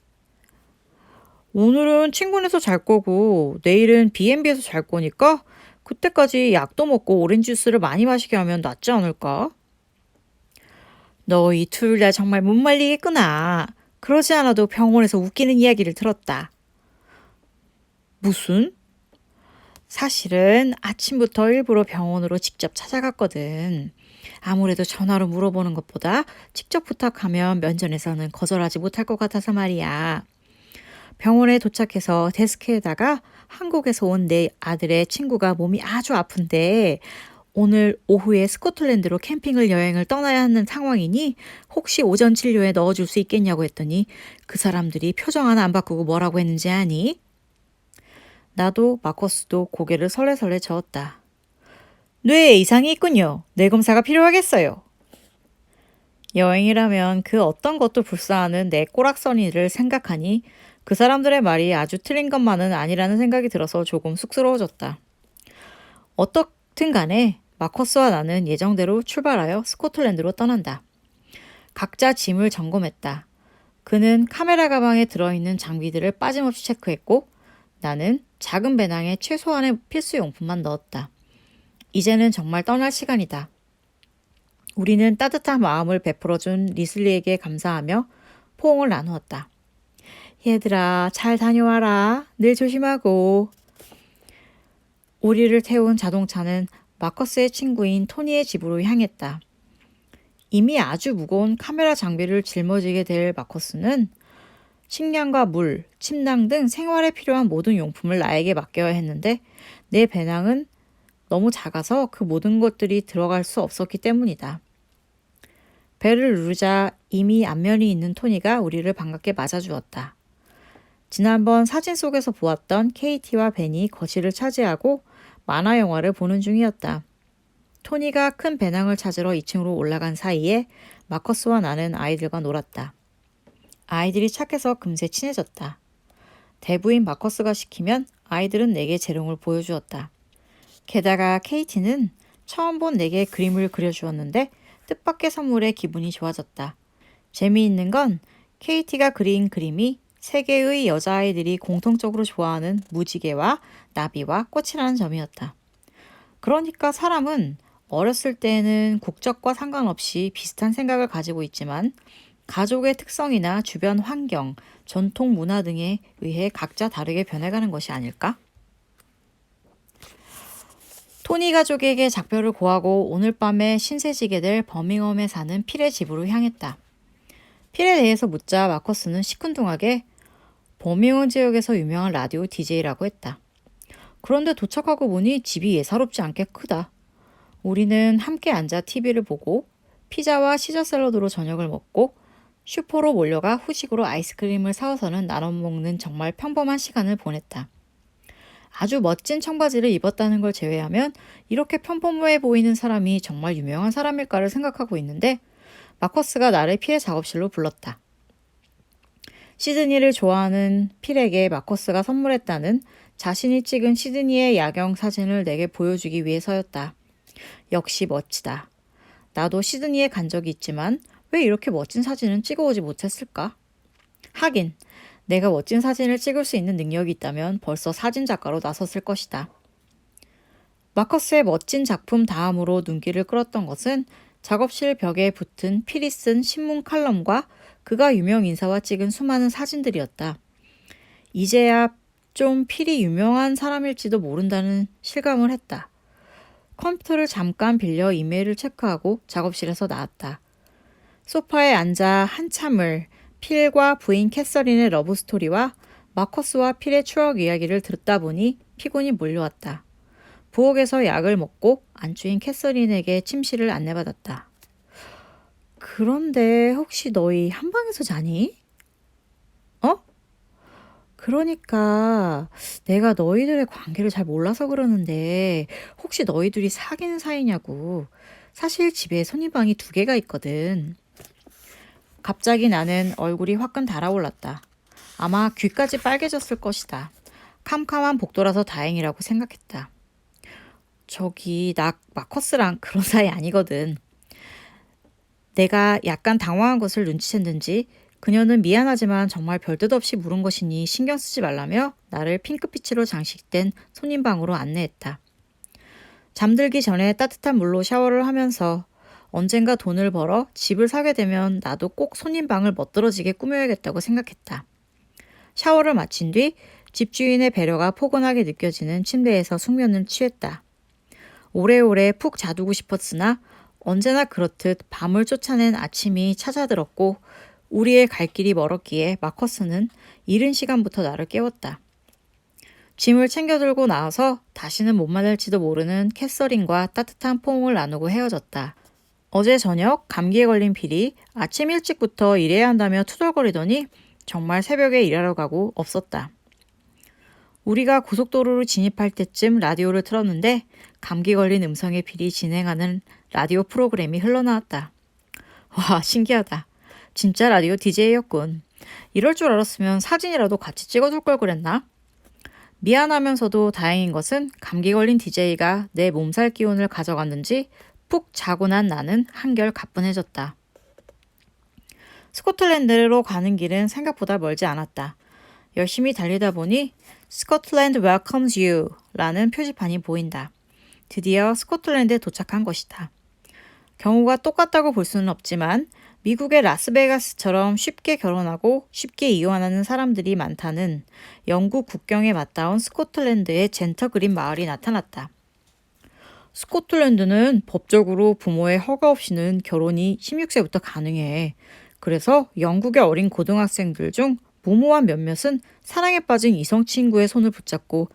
오늘은 친구네서 잘 거고 내일은 B&B에서 잘 거니까 그때까지 약도 먹고 오렌지 주스를 많이 마시게 하면 낫지 않을까? 너희 둘 다 정말 못 말리겠구나. 그러지 않아도 병원에서 웃기는 이야기를 들었다. 무슨? 사실은 아침부터 일부러 병원으로 직접 찾아갔거든. 아무래도 전화로 물어보는 것보다 직접 부탁하면 면전에서는 거절하지 못할 것 같아서 말이야. 병원에 도착해서 데스크에다가 한국에서 온 내 아들의 친구가 몸이 아주 아픈데 오늘 오후에 스코틀랜드로 캠핑을 여행을 떠나야 하는 상황이니 혹시 오전 진료에 넣어줄 수 있겠냐고 했더니 그 사람들이 표정 하나 안 바꾸고 뭐라고 했는지 아니? 나도 마커스도 고개를 설레설레 저었다. 뇌에 이상이 있군요. 뇌 검사가 필요하겠어요. 여행이라면 그 어떤 것도 불사하는 내 꼬락서니를 생각하니 그 사람들의 말이 아주 틀린 것만은 아니라는 생각이 들어서 조금 쑥스러워졌다. 어떻든 간에 마커스와 나는 예정대로 출발하여 스코틀랜드로 떠난다. 각자 짐을 점검했다. 그는 카메라 가방에 들어있는 장비들을 빠짐없이 체크했고 나는 작은 배낭에 최소한의 필수용품만 넣었다. 이제는 정말 떠날 시간이다. 우리는 따뜻한 마음을 베풀어준 리슬리에게 감사하며 포옹을 나누었다. 얘들아, 잘 다녀와라. 늘 조심하고. 우리를 태운 자동차는 마커스의 친구인 토니의 집으로 향했다. 이미 아주 무거운 카메라 장비를 짊어지게 될 마커스는 식량과 물, 침낭 등 생활에 필요한 모든 용품을 나에게 맡겨야 했는데 내 배낭은 너무 작아서 그 모든 것들이 들어갈 수 없었기 때문이다. 배를 누르자 이미 안면이 있는 토니가 우리를 반갑게 맞아주었다. 지난번 사진 속에서 보았던 케이티와 벤이 거실을 차지하고 만화 영화를 보는 중이었다. 토니가 큰 배낭을 찾으러 2층으로 올라간 사이에 마커스와 나는 아이들과 놀았다. 아이들이 착해서 금세 친해졌다. 대부인 마커스가 시키면 아이들은 내게 재롱을 보여주었다. 게다가 케이티는 처음 본 내게 그림을 그려주었는데 뜻밖의 선물에 기분이 좋아졌다. 재미있는 건 케이티가 그린 그림이 세 개의 여자아이들이 공통적으로 좋아하는 무지개와 나비와 꽃이라는 점이었다. 그러니까 사람은 어렸을 때는 국적과 상관없이 비슷한 생각을 가지고 있지만 가족의 특성이나 주변 환경, 전통 문화 등에 의해 각자 다르게 변해가는 것이 아닐까? 토니 가족에게 작별을 고하고 오늘 밤에 신세지게 될 버밍엄에 사는 필의 집으로 향했다. 필에 대해서 묻자 마커스는 시큰둥하게 버밍엄 지역에서 유명한 라디오 DJ라고 했다. 그런데 도착하고 보니 집이 예사롭지 않게 크다. 우리는 함께 앉아 TV를 보고 피자와 시저 샐러드로 저녁을 먹고 슈퍼로 몰려가 후식으로 아이스크림을 사와서는 나눠 먹는 정말 평범한 시간을 보냈다. 아주 멋진 청바지를 입었다는 걸 제외하면 이렇게 평범해 보이는 사람이 정말 유명한 사람일까를 생각하고 있는데 마커스가 나를 필의 작업실로 불렀다. 시드니를 좋아하는 필에게 마커스가 선물했다는 자신이 찍은 시드니의 야경 사진을 내게 보여주기 위해서였다. 역시 멋지다. 나도 시드니에 간 적이 있지만 왜 이렇게 멋진 사진은 찍어오지 못했을까? 하긴 내가 멋진 사진을 찍을 수 있는 능력이 있다면 벌써 사진작가로 나섰을 것이다. 마커스의 멋진 작품 다음으로 눈길을 끌었던 것은 작업실 벽에 붙은 필이 쓴 신문 칼럼과 그가 유명 인사와 찍은 수많은 사진들이었다. 이제야 좀 필이 유명한 사람일지도 모른다는 실감을 했다. 컴퓨터를 잠깐 빌려 이메일을 체크하고 작업실에서 나왔다. 소파에 앉아 한참을 필과 부인 캐서린의 러브스토리와 마커스와 필의 추억 이야기를 듣다 보니 피곤이 몰려왔다. 부엌에서 약을 먹고 안주인 캐서린에게 침실을 안내받았다. 그런데 혹시 너희 한 방에서 자니? 어? 그러니까 내가 너희들의 관계를 잘 몰라서 그러는데 혹시 너희들이 사귀는 사이냐고. 사실 집에 손님방이 2개가 있거든. 갑자기 나는 얼굴이 화끈 달아올랐다. 아마 귀까지 빨개졌을 것이다. 캄캄한 복도라서 다행이라고 생각했다. 저기 나 마커스랑 그런 사이 아니거든. 내가 약간 당황한 것을 눈치챘는지 그녀는 미안하지만 정말 별뜻 없이 물은 것이니 신경 쓰지 말라며 나를 핑크빛으로 장식된 손님방으로 안내했다. 잠들기 전에 따뜻한 물로 샤워를 하면서 언젠가 돈을 벌어 집을 사게 되면 나도 꼭 손님방을 멋들어지게 꾸며야겠다고 생각했다. 샤워를 마친 뒤 집주인의 배려가 포근하게 느껴지는 침대에서 숙면을 취했다. 오래오래 푹 자두고 싶었으나 언제나 그렇듯 밤을 쫓아낸 아침이 찾아들었고 우리의 갈 길이 멀었기에 마커스는 이른 시간부터 나를 깨웠다. 짐을 챙겨 들고 나와서 다시는 못 만날지도 모르는 캐서린과 따뜻한 포옹을 나누고 헤어졌다. 어제 저녁 감기에 걸린 필이 아침 일찍부터 일해야 한다며 투덜거리더니 정말 새벽에 일하러 가고 없었다. 우리가 고속도로로 진입할 때쯤 라디오를 틀었는데 감기 걸린 음성의 필이 진행하는 라디오 프로그램이 흘러나왔다. 와, 신기하다. 진짜 라디오 DJ였군. 이럴 줄 알았으면 사진이라도 같이 찍어둘 걸 그랬나? 미안하면서도 다행인 것은 감기 걸린 DJ가 내 몸살 기운을 가져갔는지 푹 자고 난 나는 한결 가뿐해졌다. 스코틀랜드로 가는 길은 생각보다 멀지 않았다. 열심히 달리다 보니 Scotland welcomes you 라는 표지판이 보인다. 드디어 스코틀랜드에 도착한 것이다. 경우가 똑같다고 볼 수는 없지만 미국의 라스베가스처럼 쉽게 결혼하고 쉽게 이혼하는 사람들이 많다는 영국 국경에 맞닿은 스코틀랜드의 젠터그린 마을이 나타났다. 스코틀랜드는 법적으로 부모의 허가 없이는 결혼이 16세부터 가능해. 그래서 영국의 어린 고등학생들 중 무모한 몇몇은 사랑에 빠진 이성 친구의 손을 붙잡고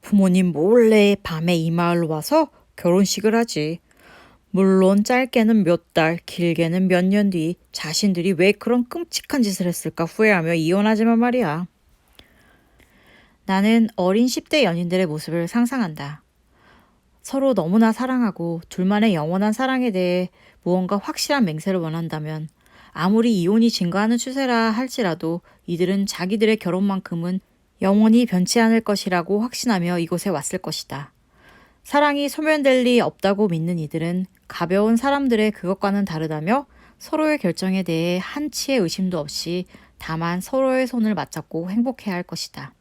부모님 몰래 밤에 이 마을로 와서 결혼식을 하지. 물론 짧게는 몇 달, 길게는 몇 년 뒤 자신들이 왜 그런 끔찍한 짓을 했을까 후회하며 이혼하지만 말이야. 나는 어린 10대 연인들의 모습을 상상한다. 서로 너무나 사랑하고 둘만의 영원한 사랑에 대해 무언가 확실한 맹세를 원한다면 아무리 이혼이 증가하는 추세라 할지라도 이들은 자기들의 결혼만큼은 영원히 변치 않을 것이라고 확신하며 이곳에 왔을 것이다. 사랑이 소멸될 리 없다고 믿는 이들은 가벼운 사람들의 그것과는 다르다며 서로의 결정에 대해 한치의 의심도 없이 다만 서로의 손을 맞잡고 행복해야 할 것이다.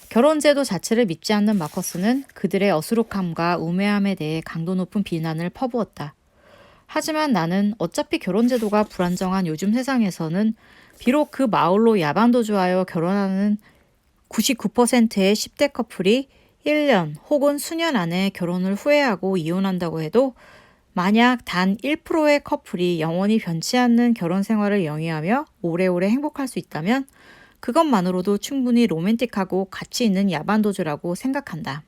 결혼제도 자체를 믿지 않는 마커스는 그들의 어수룩함과 우매함에 대해 강도 높은 비난을 퍼부었다. 하지만 나는 어차피 결혼제도가 불안정한 요즘 세상에서는 비록 그 마을로 야반도주하여 결혼하는 99%의 10대 커플이 1년 혹은 수년 안에 결혼을 후회하고 이혼한다고 해도 만약 단 1%의 커플이 영원히 변치 않는 결혼 생활을 영위하며 오래오래 행복할 수 있다면 그것만으로도 충분히 로맨틱하고 가치 있는 야반도주라고 생각한다.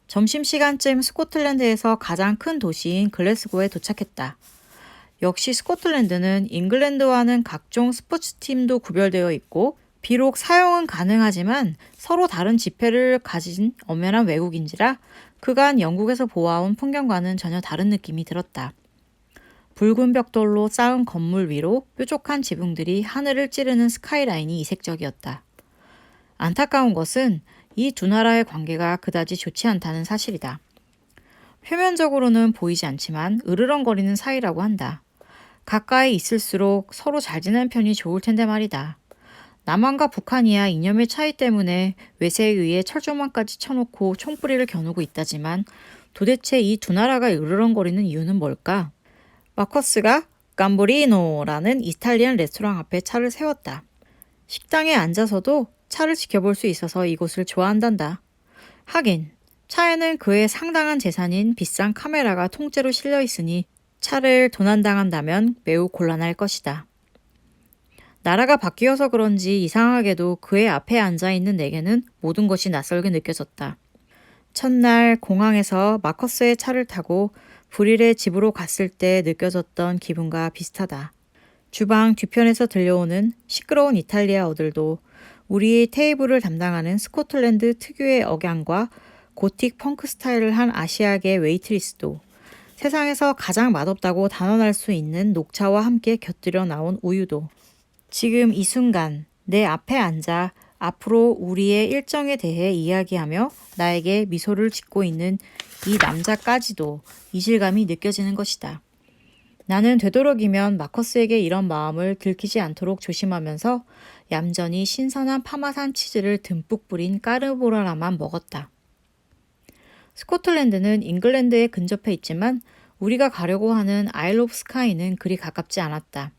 점심시간쯤 스코틀랜드에서 가장 큰 도시인 글래스고에 도착했다. 역시 스코틀랜드는 잉글랜드와는 각종 스포츠팀도 구별되어 있고 비록 사용은 가능하지만 서로 다른 지폐를 가진 엄연한 외국인지라 그간 영국에서 보아온 풍경과는 전혀 다른 느낌이 들었다. 붉은 벽돌로 쌓은 건물 위로 뾰족한 지붕들이 하늘을 찌르는 스카이라인이 이색적이었다. 안타까운 것은 이 두 나라의 관계가 그다지 좋지 않다는 사실이다. 표면적으로는 보이지 않지만 으르렁거리는 사이라고 한다. 가까이 있을수록 서로 잘 지내는 편이 좋을 텐데 말이다. 남한과 북한이야 이념의 차이 때문에 외세에 의해 철조망까지 쳐놓고 총뿌리를 겨누고 있다지만 도대체 이 두 나라가 으르렁거리는 이유는 뭘까? 마커스가 감보리노라는 이탈리안 레스토랑 앞에 차를 세웠다. 식당에 앉아서도 차를 지켜볼 수 있어서 이곳을 좋아한단다. 하긴 차에는 그의 상당한 재산인 비싼 카메라가 통째로 실려 있으니 차를 도난당한다면 매우 곤란할 것이다. 나라가 바뀌어서 그런지 이상하게도 그의 앞에 앉아있는 내게는 모든 것이 낯설게 느껴졌다. 첫날 공항에서 마커스의 차를 타고 불일의 집으로 갔을 때 느껴졌던 기분과 비슷하다. 주방 뒤편에서 들려오는 시끄러운 이탈리아어들도 우리의 테이블을 담당하는 스코틀랜드 특유의 억양과 고틱 펑크 스타일을 한 아시아계 웨이트리스도 세상에서 가장 맛없다고 단언할 수 있는 녹차와 함께 곁들여 나온 우유도 지금 이 순간 내 앞에 앉아 앞으로 우리의 일정에 대해 이야기하며 나에게 미소를 짓고 있는 이 남자까지도 이질감이 느껴지는 것이다. 나는 되도록이면 마커스에게 이런 마음을 들키지 않도록 조심하면서 얌전히 신선한 파마산 치즈를 듬뿍 뿌린 까르보라라만 먹었다. 스코틀랜드는 잉글랜드에 근접해 있지만 우리가 가려고 하는 아일 오브 스카이는 그리 가깝지 않았다.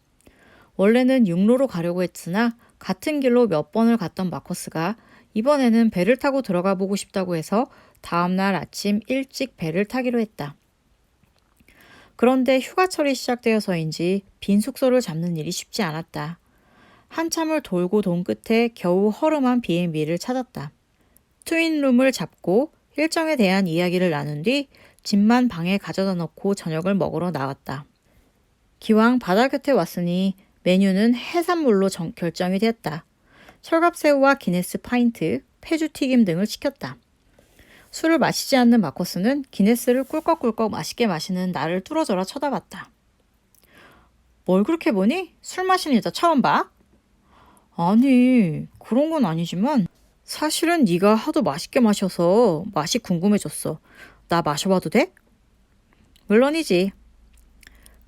원래는 육로로 가려고 했으나 같은 길로 몇 번을 갔던 마커스가 이번에는 배를 타고 들어가 보고 싶다고 해서 다음날 아침 일찍 배를 타기로 했다. 그런데 휴가철이 시작되어서인지 빈 숙소를 잡는 일이 쉽지 않았다. 한참을 돌고 돈 끝에 겨우 허름한 B&B를 찾았다. 트윈룸을 잡고 일정에 대한 이야기를 나눈 뒤 짐만 방에 가져다 놓고 저녁을 먹으러 나왔다. 기왕 바다 곁에 왔으니 메뉴는 해산물로 결정이 되었다. 철갑새우와 기네스 파인트, 페주튀김 등을 시켰다. 술을 마시지 않는 마커스는 기네스를 꿀꺽꿀꺽 맛있게 마시는 나를 뚫어져라 쳐다봤다. 뭘 그렇게 보니? 술 마시는 여자 처음 봐? 아니, 그런 건 아니지만 사실은 네가 하도 맛있게 마셔서 맛이 궁금해졌어. 나 마셔봐도 돼? 물론이지.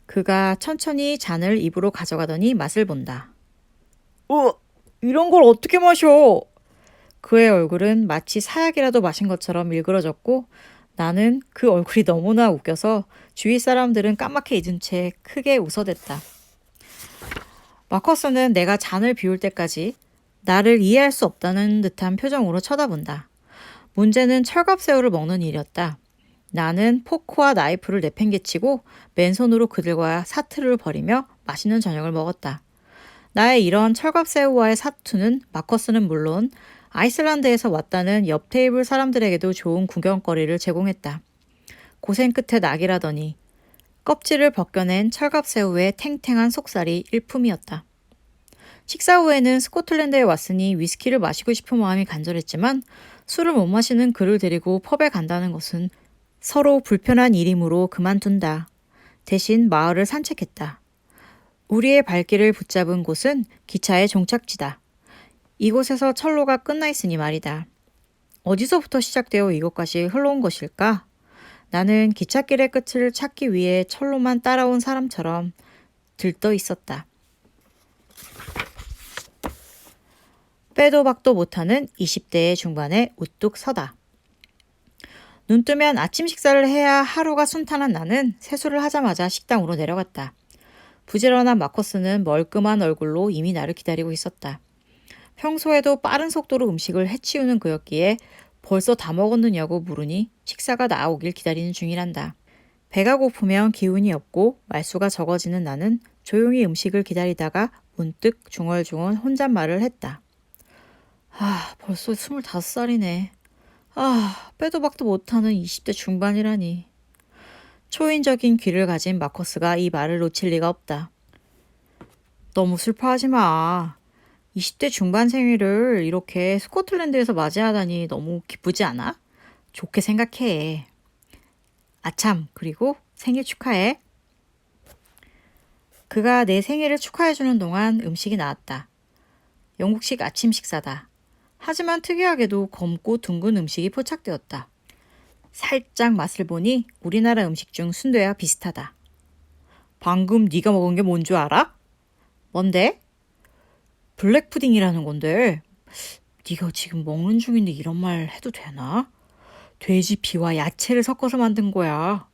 그가 천천히 잔을 입으로 가져가더니 맛을 본다. 이런 걸 어떻게 마셔? 그의 얼굴은 마치 사약이라도 마신 것처럼 일그러졌고 나는 그 얼굴이 너무나 웃겨서 주위 사람들은 까맣게 잊은 채 크게 웃어댔다. 마커스는 내가 잔을 비울 때까지 나를 이해할 수 없다는 듯한 표정으로 쳐다본다. 문제는 철갑새우를 먹는 일이었다. 나는 포크와 나이프를 내팽개치고 맨손으로 그들과 사투를 벌이며 맛있는 저녁을 먹었다. 나의 이런 철갑새우와의 사투는 마커스는 물론 아이슬란드에서 왔다는 옆 테이블 사람들에게도 좋은 구경거리를 제공했다. 고생 끝에 낙이라더니 껍질을 벗겨낸 철갑새우의 탱탱한 속살이 일품이었다. 식사 후에는 스코틀랜드에 왔으니 위스키를 마시고 싶은 마음이 간절했지만 술을 못 마시는 그를 데리고 펍에 간다는 것은 서로 불편한 일이므로 그만둔다. 대신 마을을 산책했다. 우리의 발길을 붙잡은 곳은 기차의 종착지다. 이곳에서 철로가 끝나 있으니 말이다. 어디서부터 시작되어 이곳까지 흘러온 것일까? 나는 기찻길의 끝을 찾기 위해 철로만 따라온 사람처럼 들떠 있었다. 빼도 박도 못하는 20대의 중반에 우뚝 서다. 눈 뜨면 아침 식사를 해야 하루가 순탄한 나는 세수를 하자마자 식당으로 내려갔다. 부지런한 마커스는 멀끔한 얼굴로 이미 나를 기다리고 있었다. 평소에도 빠른 속도로 음식을 해치우는 그였기에 벌써 다 먹었느냐고 물으니 식사가 나오길 기다리는 중이란다. 배가 고프면 기운이 없고 말수가 적어지는 나는 조용히 음식을 기다리다가 문득 중얼중얼 혼잣말을 했다. 벌써 25살이네. 빼도 박도 못하는 20대 중반이라니. 초인적인 귀를 가진 마커스가 이 말을 놓칠 리가 없다. 너무 슬퍼하지 마. 20대 중반 생일을 이렇게 스코틀랜드에서 맞이하다니 너무 기쁘지 않아? 좋게 생각해. 아참, 그리고 생일 축하해. 그가 내 생일을 축하해주는 동안 음식이 나왔다. 영국식 아침 식사다. 하지만 특이하게도 검고 둥근 음식이 포착되었다. 살짝 맛을 보니 우리나라 음식 중 순대와 비슷하다. 방금 네가 먹은 게 뭔 줄 알아? 뭔데? 블랙 푸딩이라는 건데 네가 지금 먹는 중인데 이런 말 해도 되나? 돼지 피와 야채를 섞어서 만든 거야.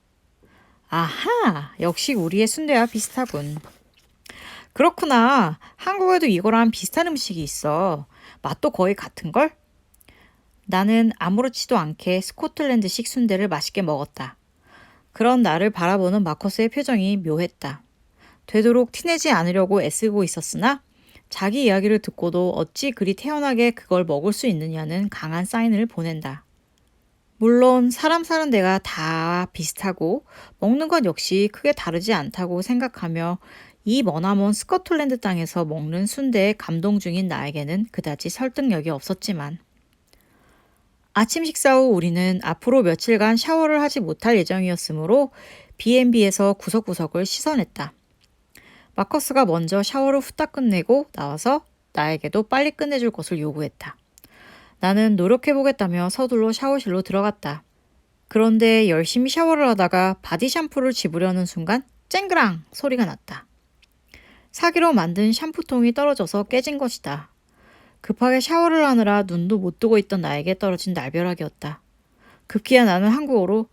아하, 역시 우리의 순대와 비슷하군. 그렇구나. 한국에도 이거랑 비슷한 음식이 있어. 맛도 거의 같은걸? 나는 아무렇지도 않게 스코틀랜드식 순대를 맛있게 먹었다. 그런 나를 바라보는 마커스의 표정이 묘했다. 되도록 티내지 않으려고 애쓰고 있었으나 자기 이야기를 듣고도 어찌 그리 태연하게 그걸 먹을 수 있느냐는 강한 사인을 보낸다. 물론 사람 사는 데가 다 비슷하고 먹는 것 역시 크게 다르지 않다고 생각하며 이 머나먼 스코틀랜드 땅에서 먹는 순대에 감동 중인 나에게는 그다지 설득력이 없었지만 아침 식사 후 우리는 앞으로 며칠간 샤워를 하지 못할 예정이었으므로 B&B에서 구석구석을 씻어냈다. 마커스가 먼저 샤워를 후딱 끝내고 나와서 나에게도 빨리 끝내줄 것을 요구했다. 나는 노력해보겠다며 서둘러 샤워실로 들어갔다. 그런데 열심히 샤워를 하다가 바디 샴푸를 집으려는 순간 쨍그랑 소리가 났다. 사기로 만든 샴푸통이 떨어져서 깨진 것이다. 급하게 샤워를 하느라 눈도 못 뜨고 있던 나에게 떨어진 날벼락이었다. 급기야 나는 한국어로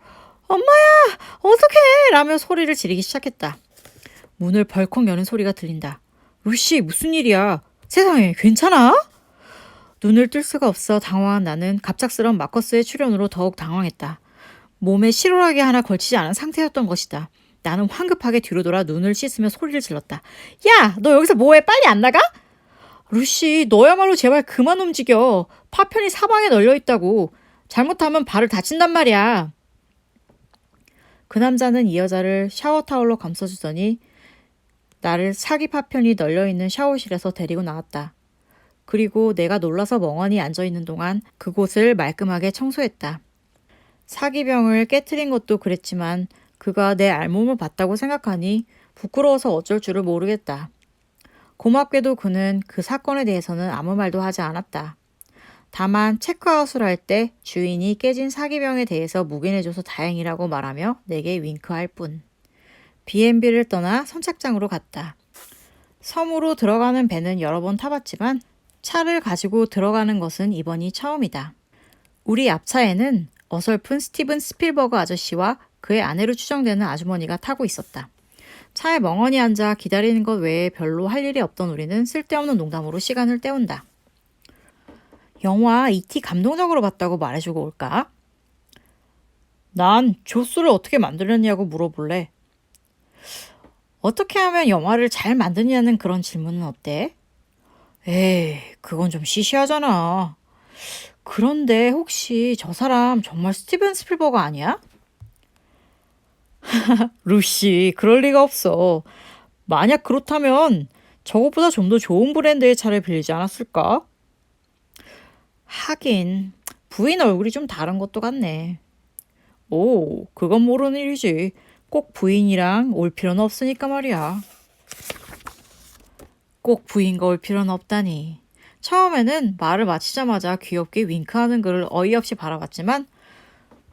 엄마야! 어떡해! 라며 소리를 지르기 시작했다. 문을 벌컥 여는 소리가 들린다. 루시, 무슨 일이야? 세상에, 괜찮아? 눈을 뜰 수가 없어 당황한 나는 갑작스런 마커스의 출현으로 더욱 당황했다. 몸에 실오라기 하나 걸치지 않은 상태였던 것이다. 나는 황급하게 뒤로 돌아 눈을 씻으며 소리를 질렀다. 야! 너 여기서 뭐해? 빨리 안 나가? 루시, 너야말로 제발 그만 움직여. 파편이 사방에 널려있다고. 잘못하면 발을 다친단 말이야. 그 남자는 이 여자를 샤워타올로 감싸주더니 나를 사기 파편이 널려있는 샤워실에서 데리고 나왔다. 그리고 내가 놀라서 멍하니 앉아있는 동안 그곳을 말끔하게 청소했다. 사기병을 깨트린 것도 그랬지만 그가 내 알몸을 봤다고 생각하니 부끄러워서 어쩔 줄을 모르겠다. 고맙게도 그는 그 사건에 대해서는 아무 말도 하지 않았다. 다만 체크아웃을 할 때 주인이 깨진 사기병에 대해서 묵인해줘서 다행이라고 말하며 내게 윙크할 뿐. B&B를 떠나 선착장으로 갔다. 섬으로 들어가는 배는 여러 번 타봤지만 차를 가지고 들어가는 것은 이번이 처음이다. 우리 앞차에는 어설픈 스티븐 스필버그 아저씨와 그의 아내로 추정되는 아주머니가 타고 있었다. 차에 멍하니 앉아 기다리는 것 외에 별로 할 일이 없던 우리는 쓸데없는 농담으로 시간을 때운다. 영화 E.T. 감동적으로 봤다고 말해주고 올까? 난 조수를 어떻게 만들었냐고 물어볼래. 어떻게 하면 영화를 잘 만드냐는 그런 질문은 어때? 에이, 그건 좀 시시하잖아. 그런데 혹시 저 사람 정말 스티븐 스필버그 아니야? 루시, 그럴 리가 없어. 만약 그렇다면 저것보다 좀 더 좋은 브랜드의 차를 빌리지 않았을까? 하긴 부인 얼굴이 좀 다른 것도 같네. 오, 그건 모르는 일이지. 꼭 부인이랑 올 필요는 없으니까 말이야. 꼭 부인과 올 필요는 없다니. 처음에는 말을 마치자마자 귀엽게 윙크하는 그를 어이없이 바라봤지만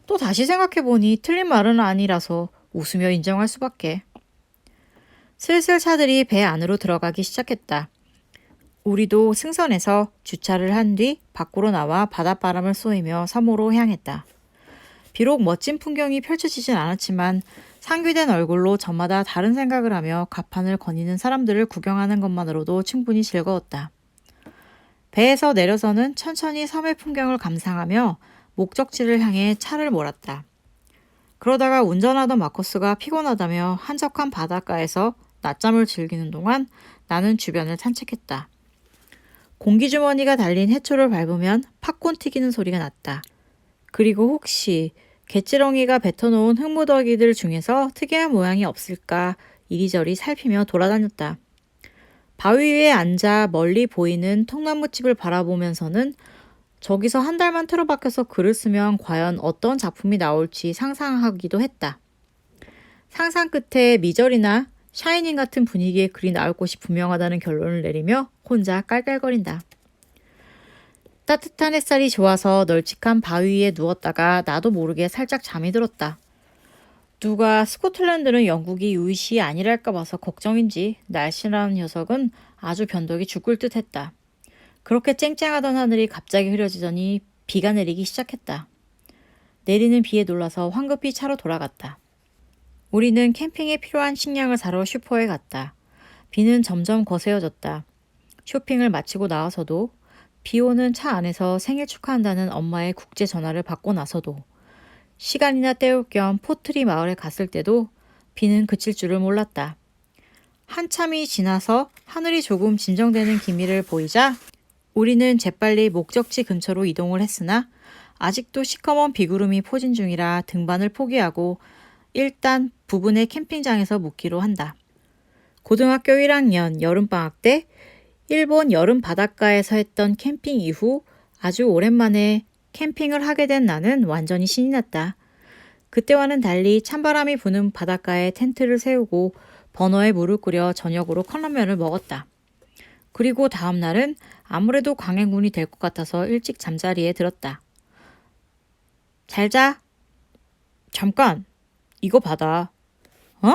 또 다시 생각해보니 틀린 말은 아니라서 웃으며 인정할 수밖에. 슬슬 차들이 배 안으로 들어가기 시작했다. 우리도 승선해서 주차를 한 뒤 밖으로 나와 바닷바람을 쏘이며 섬으로 향했다. 비록 멋진 풍경이 펼쳐지진 않았지만 상규된 얼굴로 저마다 다른 생각을 하며 갑판을 거니는 사람들을 구경하는 것만으로도 충분히 즐거웠다. 배에서 내려서는 천천히 섬의 풍경을 감상하며 목적지를 향해 차를 몰았다. 그러다가 운전하던 마커스가 피곤하다며 한적한 바닷가에서 낮잠을 즐기는 동안 나는 주변을 산책했다. 공기주머니가 달린 해초를 밟으면 팝콘 튀기는 소리가 났다. 그리고 혹시 개찌렁이가 뱉어놓은 흙무더기들 중에서 특이한 모양이 없을까 이리저리 살피며 돌아다녔다. 바위 위에 앉아 멀리 보이는 통나무집을 바라보면서는 저기서 한 달만 틀어박혀서 글을 쓰면 과연 어떤 작품이 나올지 상상하기도 했다. 상상 끝에 미저리나 샤이닝 같은 분위기의 글이 나올 곳이 분명하다는 결론을 내리며 혼자 깔깔거린다. 따뜻한 햇살이 좋아서 널찍한 바위 위에 누웠다가 나도 모르게 살짝 잠이 들었다. 누가 스코틀랜드는 영국이 유일시 아니랄까 봐서 걱정인지 날씬한 녀석은 아주 변덕이 죽을 듯 했다. 그렇게 쨍쨍하던 하늘이 갑자기 흐려지더니 비가 내리기 시작했다. 내리는 비에 놀라서 황급히 차로 돌아갔다. 우리는 캠핑에 필요한 식량을 사러 슈퍼에 갔다. 비는 점점 거세어졌다. 쇼핑을 마치고 나와서도 비 오는 차 안에서 생일 축하한다는 엄마의 국제 전화를 받고 나서도 시간이나 때울 겸 포트리 마을에 갔을 때도 비는 그칠 줄을 몰랐다. 한참이 지나서 하늘이 조금 진정되는 기미를 보이자 우리는 재빨리 목적지 근처로 이동을 했으나 아직도 시커먼 비구름이 포진 중이라 등반을 포기하고 일단 부근의 캠핑장에서 묵기로 한다. 고등학교 1학년 여름방학 때 일본 여름 바닷가에서 했던 캠핑 이후 아주 오랜만에 캠핑을 하게 된 나는 완전히 신이 났다. 그때와는 달리 찬바람이 부는 바닷가에 텐트를 세우고 버너에 물을 끓여 저녁으로 컵라면을 먹었다. 그리고 다음 날은 아무래도 강행군이 될 것 같아서 일찍 잠자리에 들었다. 잘 자. 잠깐, 이거 받아. 어?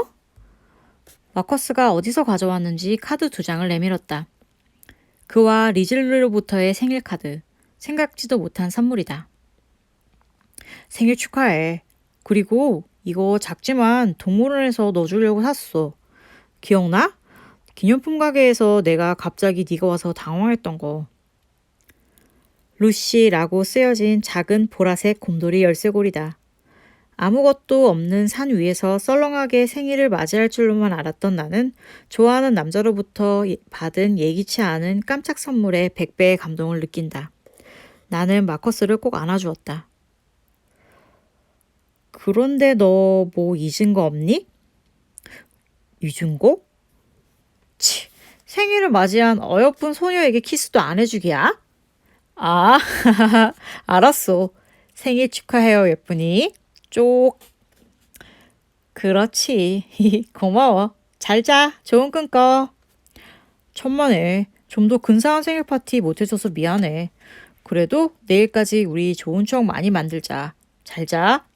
마커스가 어디서 가져왔는지 카드 2장을 내밀었다. 그와 리즐로부터의 생일 카드. 생각지도 못한 선물이다. 생일 축하해. 그리고 이거 작지만 동물원에서 넣어주려고 샀어. 기억나? 기념품 가게에서 내가 갑자기 네가 와서 당황했던 거. 루시라고 쓰여진 작은 보라색 곰돌이 열쇠고리다. 아무것도 없는 산 위에서 썰렁하게 생일을 맞이할 줄로만 알았던 나는 좋아하는 남자로부터 받은 예기치 않은 깜짝 선물에 100배의 감동을 느낀다. 나는 마커스를 꼭 안아주었다. 그런데 너 뭐 잊은 거 없니? 잊은 거? 치, 생일을 맞이한 어여쁜 소녀에게 키스도 안 해주기야? 아, 알았어. 생일 축하해요, 예쁜이. 쪽. 그렇지. 고마워. 잘 자. 좋은 꿈 꿔. 천만에. 좀 더 근사한 생일 파티 못 해줘서 미안해. 그래도 내일까지 우리 좋은 추억 많이 만들자. 잘 자.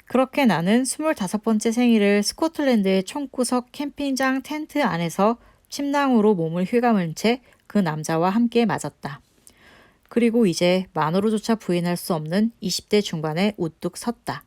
그렇게 나는 25번째 생일을 스코틀랜드의 총구석 캠핑장 텐트 안에서 침낭으로 몸을 휘감은 채 그 남자와 함께 맞았다. 그리고 이제 만으로조차 부인할 수 없는 20대 중반에 우뚝 섰다.